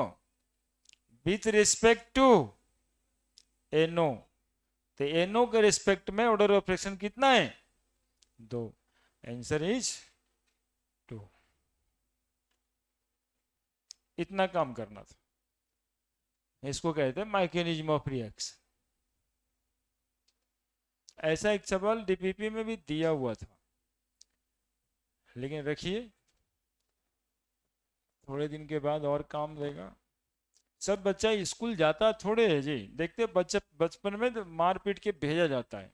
विथ रिस्पेक्ट टू NO, तो NO के रिस्पेक्ट में ऑर्डर ऑफ रिएक्शन कितना है, 2, आंसर इज 2। इतना काम करना था, इसको कहते हैं मैकेनिज्म ऑफ रिएक्शन। ऐसा एक सवाल डीपीपी में भी दिया हुआ था, लेकिन रखिए थोड़े दिन के बाद और काम देगा। सब बच्चा स्कूल जाता थोड़े है जी, देखते बच्चे बचपन में तो मार पीट के भेजा जाता है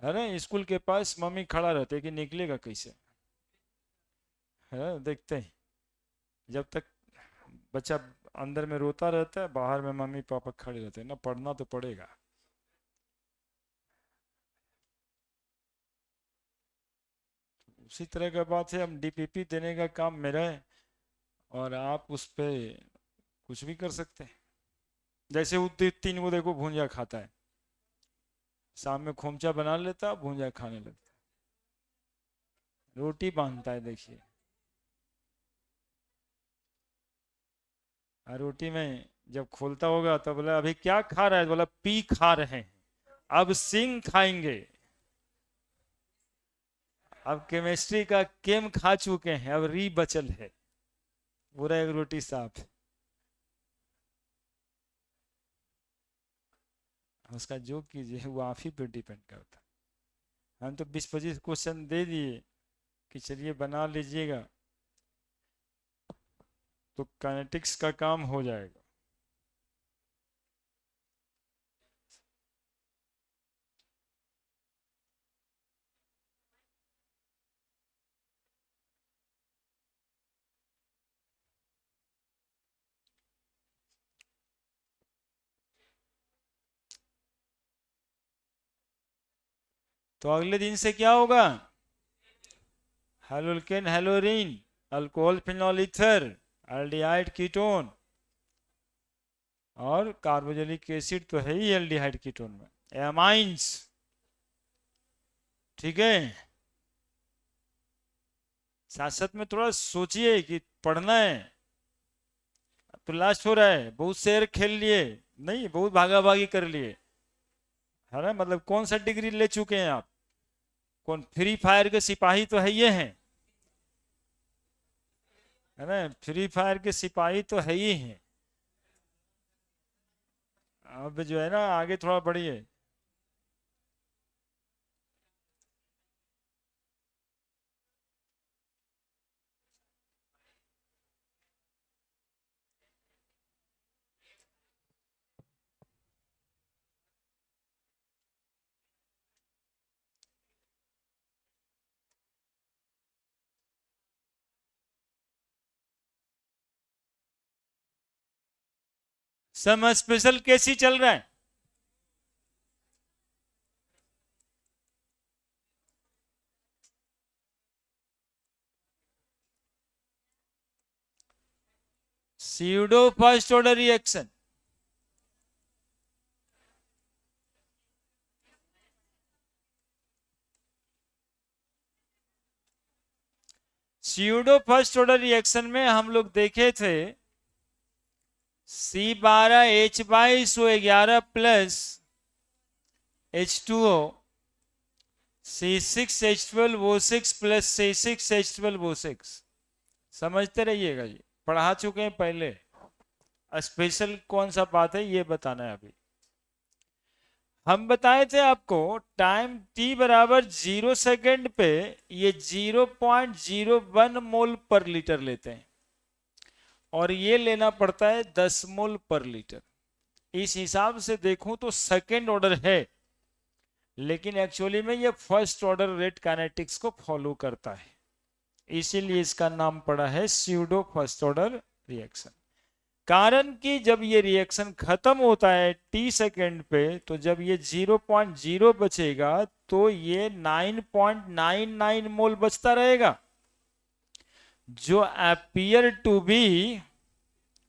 ना, स्कूल के पास मम्मी खड़ा रहते है कि निकलेगा कैसे, है ना, देखते हैं जब तक बच्चा अंदर में रोता रहता है, बाहर में मम्मी पापा खड़े रहते हैं ना, पढ़ना तो पड़ेगा। उसी तरह का बात है, हम डीपीपी देने का काम मेरा है और आप उस पे कुछ भी कर सकते हैं। जैसे वो 3 को देखो भूंजा खाता है, शाम में खोमचा बना लेता, भूंजा खाने लगता, रोटी बांधता है देखिए, और रोटी में जब खोलता होगा तो बोला अभी क्या खा रहा है, बोला पी खा रहे हैं, अब सिंग खाएंगे, अब केमिस्ट्री का केम खा चुके हैं, अब री बचल है, पूरा एक रोटी साफ। उसका जो कीजिए वो आप ही पे डिपेंड करता है। हम तो 20-25 क्वेश्चन दे दिए कि चलिए बना लीजिएगा, तो काइनेटिक्स का काम हो जाएगा। तो अगले दिन से क्या होगा, haloalkane haloarene, alcohol phenol ether, aldehyde ketone, और कार्बोक्सिलिक एसिड तो है ही एल्डिहाइड कीटोन में, एमाइंस, ठीक है। साथ साथ में थोड़ा सोचिए कि पढ़ना है, तो लास्ट हो रहा है, बहुत शेर खेल लिए, नहीं बहुत भागा भागी कर लिए, है ना, मतलब कौन सा डिग्री ले चुके हैं आप, कौन फ्री फायर के सिपाही तो है ये हैं, है ना, फ्री फायर के सिपाही तो है ही हैं। अब जो है ना आगे थोड़ा बढ़िए। सम स्पेशल कैसी चल रहा है, pseudo first order reaction, pseudo first order reaction में हम लोग देखे थे C12H22 plus H2O, C6H12O6 plus C6H12O6, समझते रहिएगा जी, पढ़ा चुके हैं पहले। स्पेशल कौन सा बात है ये बताना है अभी। हम बताए थे आपको टाइम t बराबर 0 सेकेंड पे ये 0.01 मोल पर लीटर लेते हैं, और ये लेना पड़ता है 10 मोल पर लीटर। इस हिसाब से देखूं तो सेकेंड ऑर्डर है, लेकिन एक्चुअली में ये फर्स्ट ऑर्डर रेट काइनेटिक्स को फॉलो करता है, इसीलिए इसका नाम पड़ा है स्यूडो फर्स्ट ऑर्डर रिएक्शन। कारण कि जब ये रिएक्शन खत्म होता है टी सेकेंड पे, तो जब ये 0.0 बचेगा तो ये 9.99 मोल बचता रहेगा, जो अपीयर टू बी,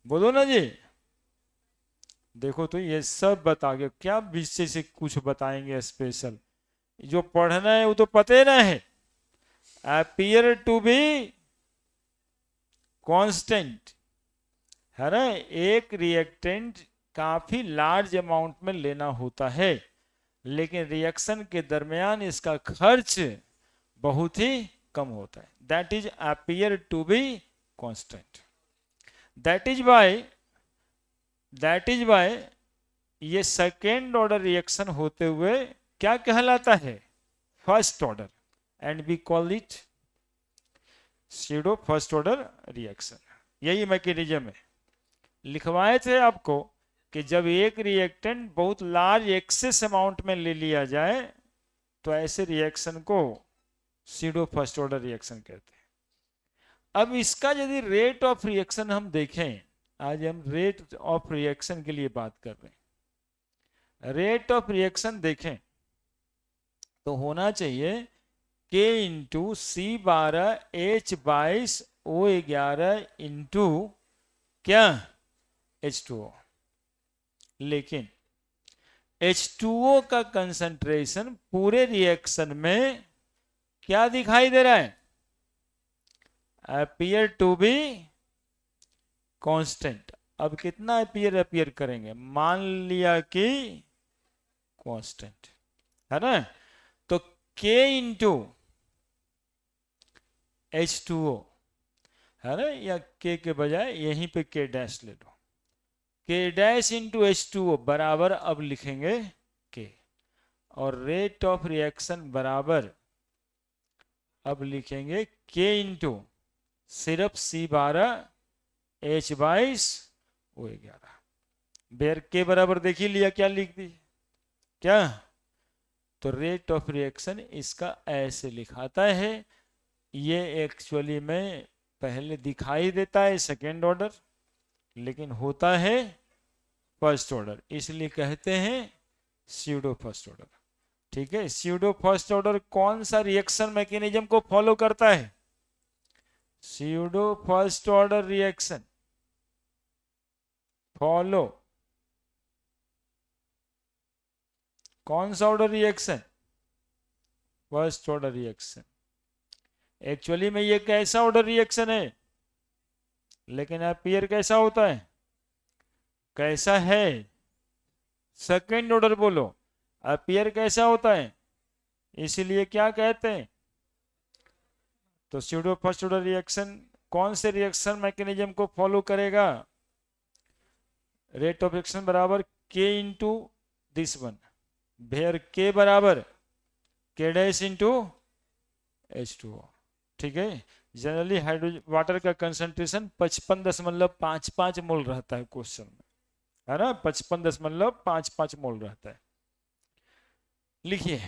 बोलो ना जी, देखो तो ये सब बता गए, क्या विषय से कुछ बताएंगे स्पेशल, जो पढ़ना है वो तो पते ना है। अपीयर टू बी कांस्टेंट, है ना, एक रिएक्टेंट काफी लार्ज अमाउंट में लेना होता है, लेकिन रिएक्शन के दरमियान इसका खर्च बहुत ही कम होता है, that is appear to be constant. That is by ये सेकेंड ऑर्डर रिएक्शन होते हुए क्या कहलाता है? First order, and we call it pseudo first order reaction. यही मैकेनिज्म है। लिखवाए थे आपको कि जब एक रिएक्टेंट बहुत लार्ज एक्सेस अमाउंट में ले लिया जाए तो ऐसे रिएक्शन को स्यूडो फर्स्ट ऑर्डर रिएक्शन कहते हैं। अब इसका यदि रेट ऑफ रिएक्शन हम देखें, आज हम रेट ऑफ रिएक्शन के लिए बात कर रहे हैं। रेट ऑफ रिएक्शन देखें तो होना चाहिए K इंटू C12H22O11 इंटू क्या H2O। लेकिन H2O का कंसंट्रेशन पूरे रिएक्शन में क्या दिखाई दे रहा है? Appear to be constant. अब कितना अपीयर करेंगे? मान लिया कि कांस्टेंट है ना, तो K इंटू H2O है ना, या K के बजाय यहीं पे K डैश ले लो। K डैश इंटू H2O बराबर अब लिखेंगे K, और रेट ऑफ रिएक्शन बराबर अब लिखेंगे K इंटू सिर्फ C12H22O11। बेर के बराबर देख ही लिया, क्या लिख दी क्या? तो रेट ऑफ रिएक्शन इसका ऐसे लिखाता है। ये एक्चुअली में पहले दिखाई देता है सेकेंड ऑर्डर, लेकिन होता है फर्स्ट ऑर्डर, इसलिए कहते हैं स्यूडो फर्स्ट ऑर्डर। ठीक है, स्यूडो फर्स्ट ऑर्डर कौन सा रिएक्शन मैकेनिज्म को फॉलो करता है? Pseudo first order reaction follow कौन सा order reaction? First order reaction. Actually में ये कैसा ऑर्डर रिएक्शन है, लेकिन अपीयर कैसा होता है? कैसा है? सेकेंड ऑर्डर बोलो। अपीयर कैसा होता है? इसीलिए क्या कहते हैं? तो स्यूडो फर्स्ट ऑर्डर रिएक्शन कौन से रिएक्शन मैकेनिज्म को फॉलो करेगा? रेट ऑफ रिएक्शन बराबर K into this one, where K बराबर K डैश इंटू H2O। ठीक है, जनरली हाइड्रोजन वाटर का कंसंट्रेशन 55.55 मोल रहता है क्वेश्चन में, है ना, 55.55 मोल रहता है। लिखिए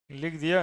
लिख दिया।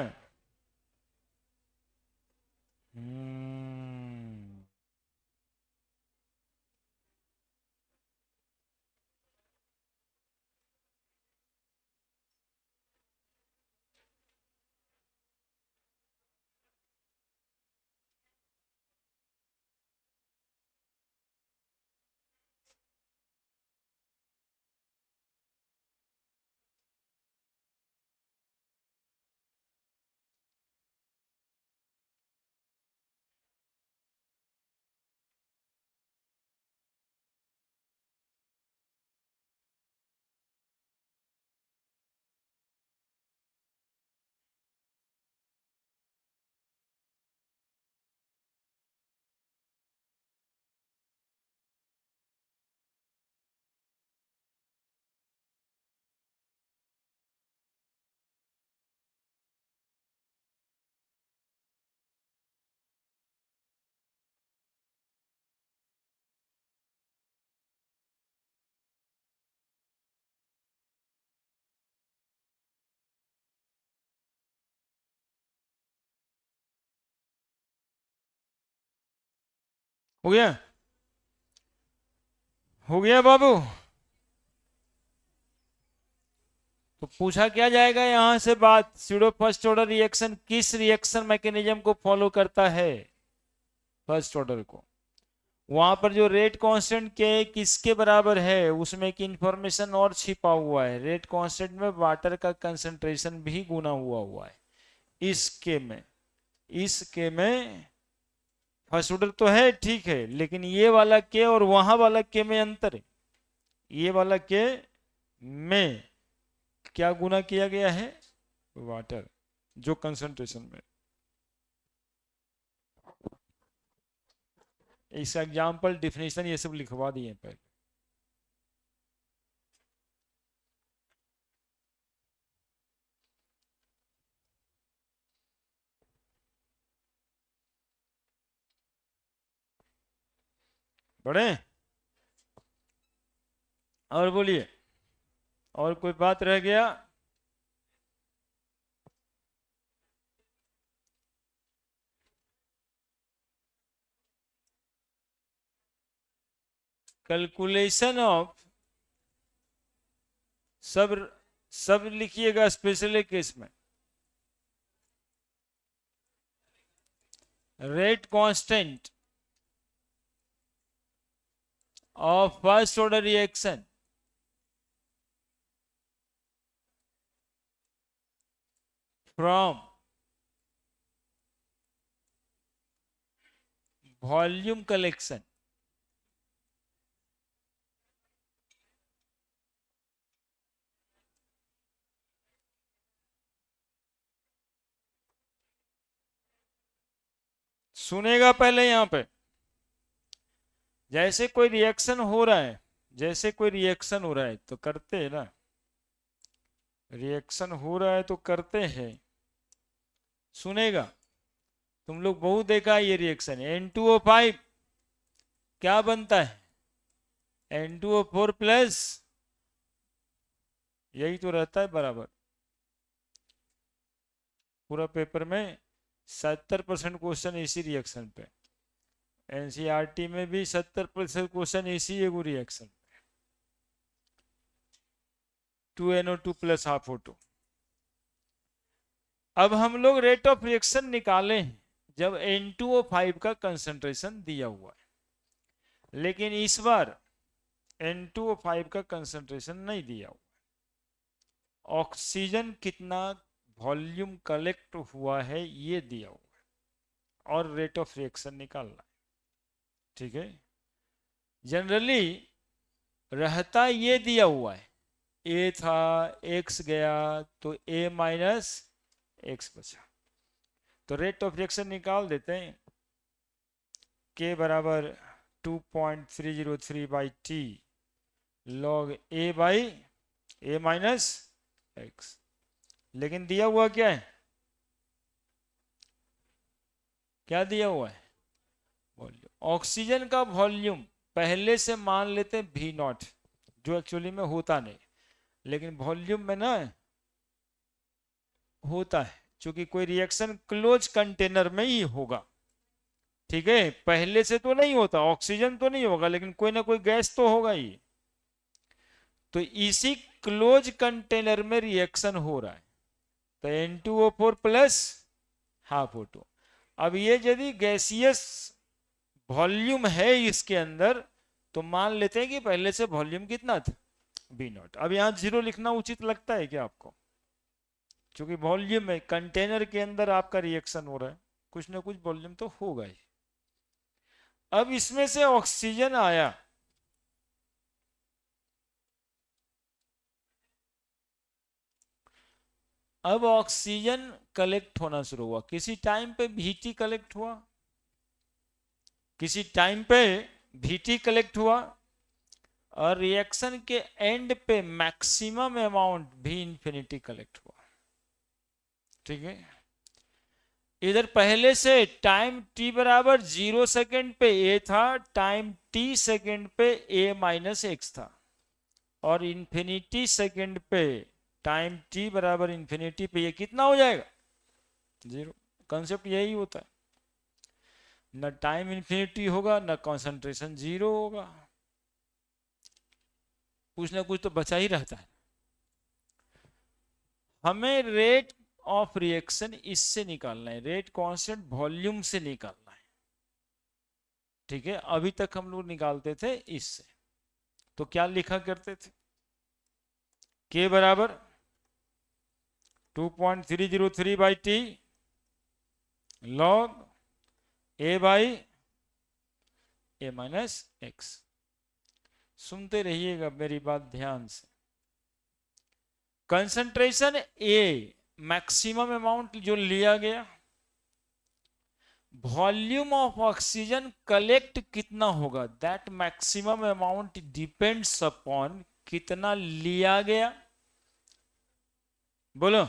हो गया, हो गया बाबू। तो पूछा क्या जाएगा यहां से बात, स्यूडो फर्स्ट ऑर्डर रिएक्शन किस रिएक्शन मैकेनिज्म को फॉलो करता है, फर्स्ट ऑर्डर को। वहां पर जो रेट कांस्टेंट के किसके बराबर है उसमें एक इंफॉर्मेशन और छिपा हुआ है, रेट कांस्टेंट में वाटर का कंसंट्रेशन भी गुना हुआ है। इस के में फर्स्ट ऑर्डर तो है ठीक है, लेकिन ये वाला के और वहां वाला के में अंतर है। ये वाला के में क्या गुना किया गया है, वाटर, जो कंसंट्रेशन में। इसका एग्जाम्पल डिफिनेशन ये सब लिखवा दिए पहले। बड़े और बोलिए, और कोई बात रह गया। कैलकुलेशन ऑफ, सब सब लिखिएगा स्पेशल केस में। Rate constant of first order reaction from volume collection सुनेगा पहले यहां पे। जैसे कोई रिएक्शन हो रहा है, जैसे कोई रिएक्शन हो रहा है तो करते हैं ना, रिएक्शन हो रहा है तो करते हैं। सुनेगा, तुम लोग बहुत देखा है ये रिएक्शन। N2O5 क्या बनता है, N2O4 प्लस, यही तो रहता है बराबर। पूरा पेपर में 70% क्वेश्चन इसी रिएक्शन पे, एनसीईआरटी में भी 70% क्वेश्चन इसी एगो reaction, 2NO2 plus half O2। अब हम लोग रेट ऑफ रिएक्शन निकाले हैं जब N2O5 का कंसंट्रेशन दिया हुआ है, लेकिन इस बार N2O5 का कंसंट्रेशन नहीं दिया हुआ। ऑक्सीजन कितना वॉल्यूम कलेक्ट हुआ है ये दिया हुआ है और रेट ऑफ रिएक्शन निकालना है। ठीक है, जनरली रहता ये दिया हुआ है, ए था, एक्स गया तो ए माइनस एक्स बचा, तो रेट ऑफ रिएक्शन निकाल देते हैं। के बराबर 2.303 by T log A by a minus x. लेकिन दिया हुआ क्या है, क्या दिया हुआ है, वॉल्यूम। ऑक्सीजन का वॉल्यूम पहले से मान लेते हैं भी नॉट, जो एक्चुअली में होता नहीं, लेकिन वॉल्यूम में ना होता है, क्योंकि कोई रिएक्शन क्लोज कंटेनर में ही होगा। ठीक है, पहले से तो नहीं होता, ऑक्सीजन तो नहीं होगा, लेकिन कोई ना कोई गैस तो होगा ही। तो इसी क्लोज कंटेनर में रिएक्शन हो रहा है, तो N2O4 प्लस हाफ O2। अब ये यदि गैसियस वॉल्यूम है इसके अंदर, तो मान लेते हैं कि पहले से वॉल्यूम कितना था, बी नॉट। अब यहां जीरो लिखना उचित लगता है क्या आपको, क्योंकि वॉल्यूम में कंटेनर के अंदर आपका रिएक्शन हो रहा है, कुछ ना कुछ वॉल्यूम तो होगा ही। अब इसमें से ऑक्सीजन आया, अब ऑक्सीजन कलेक्ट होना शुरू हुआ, किसी टाइम पे Vt कलेक्ट हुआ, किसी टाइम पे Vt कलेक्ट हुआ, और रिएक्शन के एंड पे मैक्सिमम अमाउंट भी इंफिनिटी कलेक्ट हुआ। ठीक है, इधर पहले से टाइम t बराबर 0 सेकेंड पे a था, टाइम t सेकेंड पे a माइनस एक्स था, और इंफिनिटी सेकेंड पे टाइम t बराबर इंफिनिटी पे ये कितना हो जाएगा, 0। कंसेप्ट यही होता है। न टाइम इन्फिनिटी होगा न कंसंट्रेशन जीरो होगा, कुछ ना कुछ तो बचा ही रहता है। हमें रेट ऑफ रिएक्शन इससे निकालना है, रेट कांस्टेंट वॉल्यूम से निकालना है, ठीक है। अभी तक हम लोग निकालते थे इससे, तो क्या लिखा करते थे, के बराबर 2.303 by T log A by a minus x. सुनते रहिएगा मेरी बात ध्यान से। कंसंट्रेशन ए मैक्सिमम अमाउंट जो लिया गया, वॉल्यूम ऑफ ऑक्सीजन कलेक्ट कितना होगा, that maximum amount depends upon कितना लिया गया। बोलो,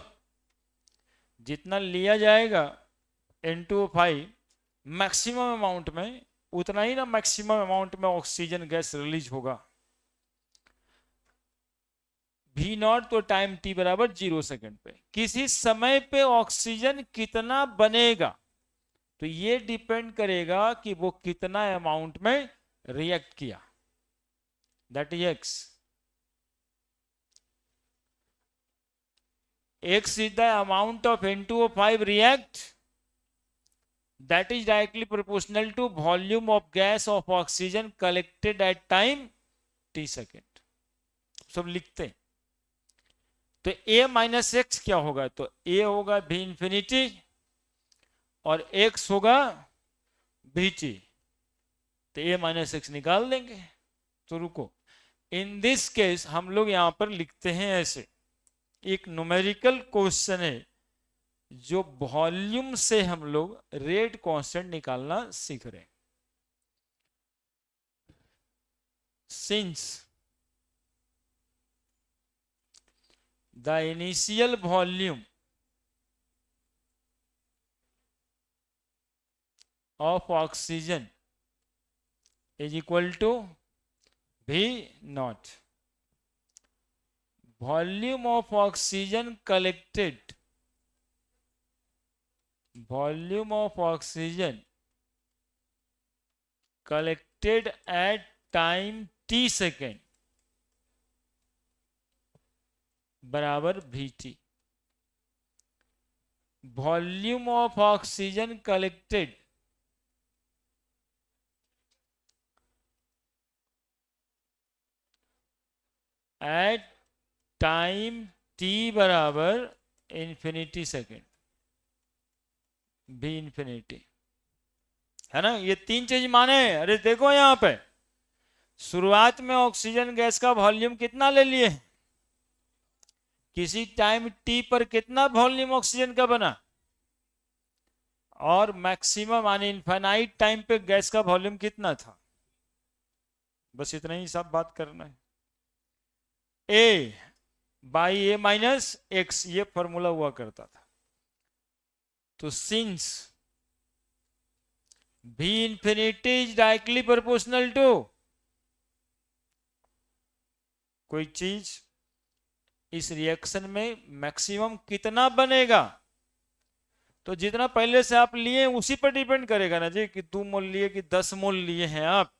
जितना लिया जाएगा N2O5 मैक्सिमम अमाउंट में, उतना ही ना मैक्सिमम अमाउंट में ऑक्सीजन गैस रिलीज होगा। V0 तो टाइम t बराबर 0 सेकंड पे, किसी समय पे ऑक्सीजन कितना बनेगा, तो ये डिपेंड करेगा कि वो कितना अमाउंट में रिएक्ट किया, that is x। x is the amount of N2O5 react that is directly proportional to volume of gas of oxygen collected at time t second. सब लिखते हैं। तो a माइनस एक्स क्या होगा, तो a होगा v इंफिनिटी और x होगा vt, तो a माइनस एक्स निकाल देंगे। तो रुको, इन दिस केस हम लोग यहां पर लिखते हैं ऐसे, एक न्यूमेरिकल क्वेश्चन है जो वॉल्यूम से हम लोग रेट कांस्टेंट निकालना सीख रहे हैं। Since the initial volume of oxygen is equal to V0, volume of oxygen collected, volume of oxygen collected at time t second बराबर Vt। Volume of oxygen collected at time t बराबर इंफिनिटी सेकेंड, भी इंफिनिटी, है ना। ये तीन चीज माने। अरे देखो यहां पे शुरुआत में ऑक्सीजन गैस का वॉल्यूम कितना ले लिए, किसी टाइम t पर कितना वॉल्यूम ऑक्सीजन का बना, और मैक्सिमम यानी इनफाइनाइट टाइम पे गैस का वॉल्यूम कितना था। बस इतना ही सब बात करना है। a by a minus x, ये फॉर्मूला हुआ करता था। तो since v infinity is directly proportional to कोई चीज, इस रिएक्शन में मैक्सिमम कितना बनेगा, तो जितना पहले से आप लिए उसी पर डिपेंड करेगा ना जी, कि 2 मोल लिए कि 10 मोल लिए हैं आप।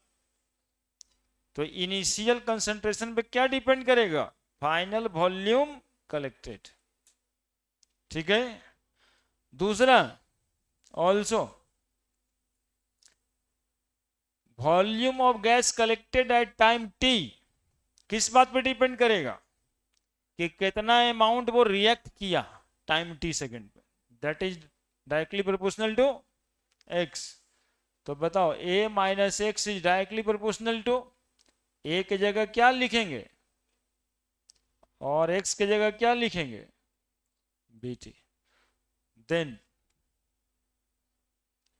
तो इनिशियल कंसंट्रेशन पे क्या डिपेंड करेगा, फाइनल वॉल्यूम कलेक्टेड, ठीक है। दूसरा also volume of gas collected at time T, किस बात पे डिपेंड करेगा, कि कितना अमाउंट वो रिएक्ट किया टाइम टी सेकेंड पे, that is directly proportional to x। तो बताओ a minus x is directly proportional to, a की जगह क्या लिखेंगे और x की जगह क्या लिखेंगे, bt। देन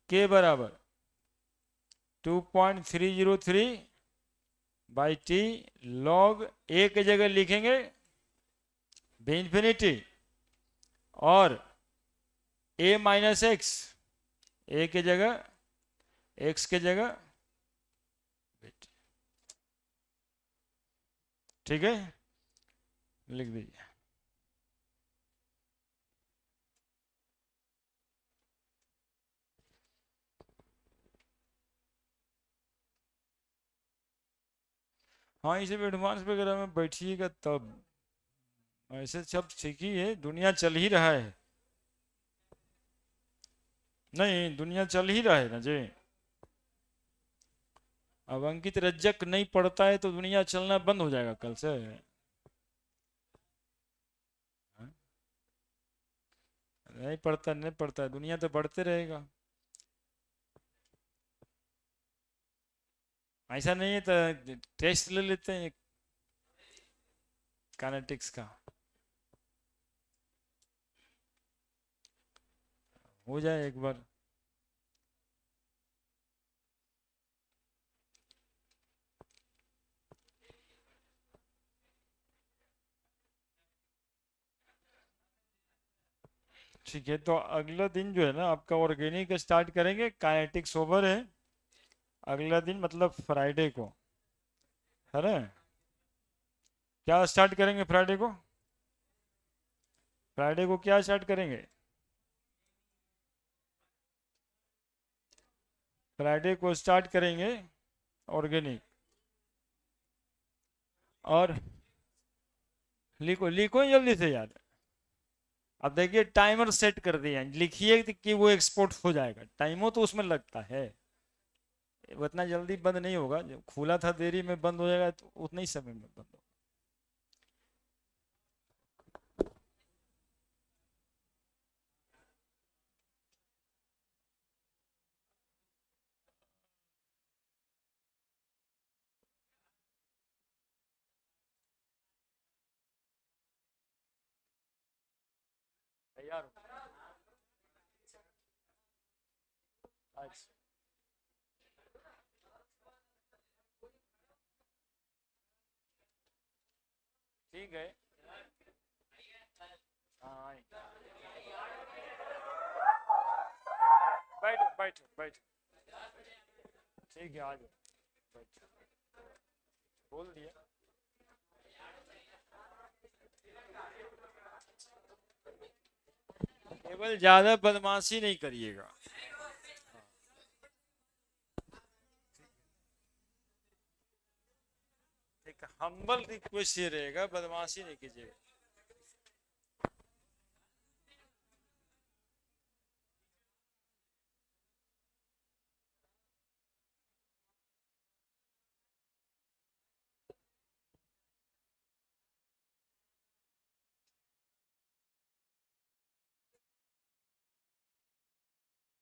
k बराबर 2.303 बाई टी लॉग a की जगह लिखेंगे v इंफिनिटी और a माइनस एक्स, a की जगह x की जगह, ठीक है, लिख दीजिए। हाँ, इसे भी एडवांस वगैरह में बैठिएगा तब। ऐसे सब ठीक ही है, दुनिया चल ही रहा है। नहीं, दुनिया चल ही रहा है ना जी। अब अंकित रज्जक नहीं पढ़ता है तो दुनिया चलना बंद हो जाएगा कल से। हाँ? नहीं पढ़ता, नहीं पढ़ता, दुनिया तो बढ़ते रहेगा। ऐसा नहीं है तो टेस्ट ले लेते हैं काइनेटिक्स का, हो जाए एक बार। ठीक है, तो अगला दिन जो है ना आपका ऑर्गेनिक स्टार्ट करेंगे, काइनेटिक्स ओवर है। अगला दिन मतलब फ्राइडे को, है ना? क्या स्टार्ट करेंगे फ्राइडे को? फ्राइडे को क्या स्टार्ट करेंगे? फ्राइडे को स्टार्ट करेंगे ऑर्गेनिक। और लिखो लिखो जल्दी से यार। अब देखिए टाइमर सेट कर दिया है, लिखिए कि वो एक्सपोर्ट हो जाएगा, टाइमो तो उसमें लगता है। उतना जल्दी बंद नहीं होगा, जो खुला था देरी में बंद हो जाएगा तो उतना ही समय में बंद होगा। तैयार हो? अच्छा, ठीक है। हाँ, बैठो बैठो बैठो। ठीक है, आ जाओ, बैठो। बोल दिया। केवल ज्यादा बदमाशी नहीं करिएगा। एक हम्बल रिक्वेस्ट ये रहेगा, बदमाशी नहीं कीजिएगा।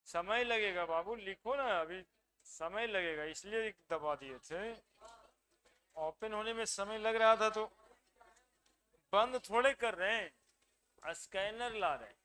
समय लगेगा बाबू, लिखो ना अभी। समय लगेगा इसलिए दबा दिए थे। ओपन होने में समय लग रहा था तो बंद थोड़े कर रहे हैं, स्कैनर ला रहे हैं।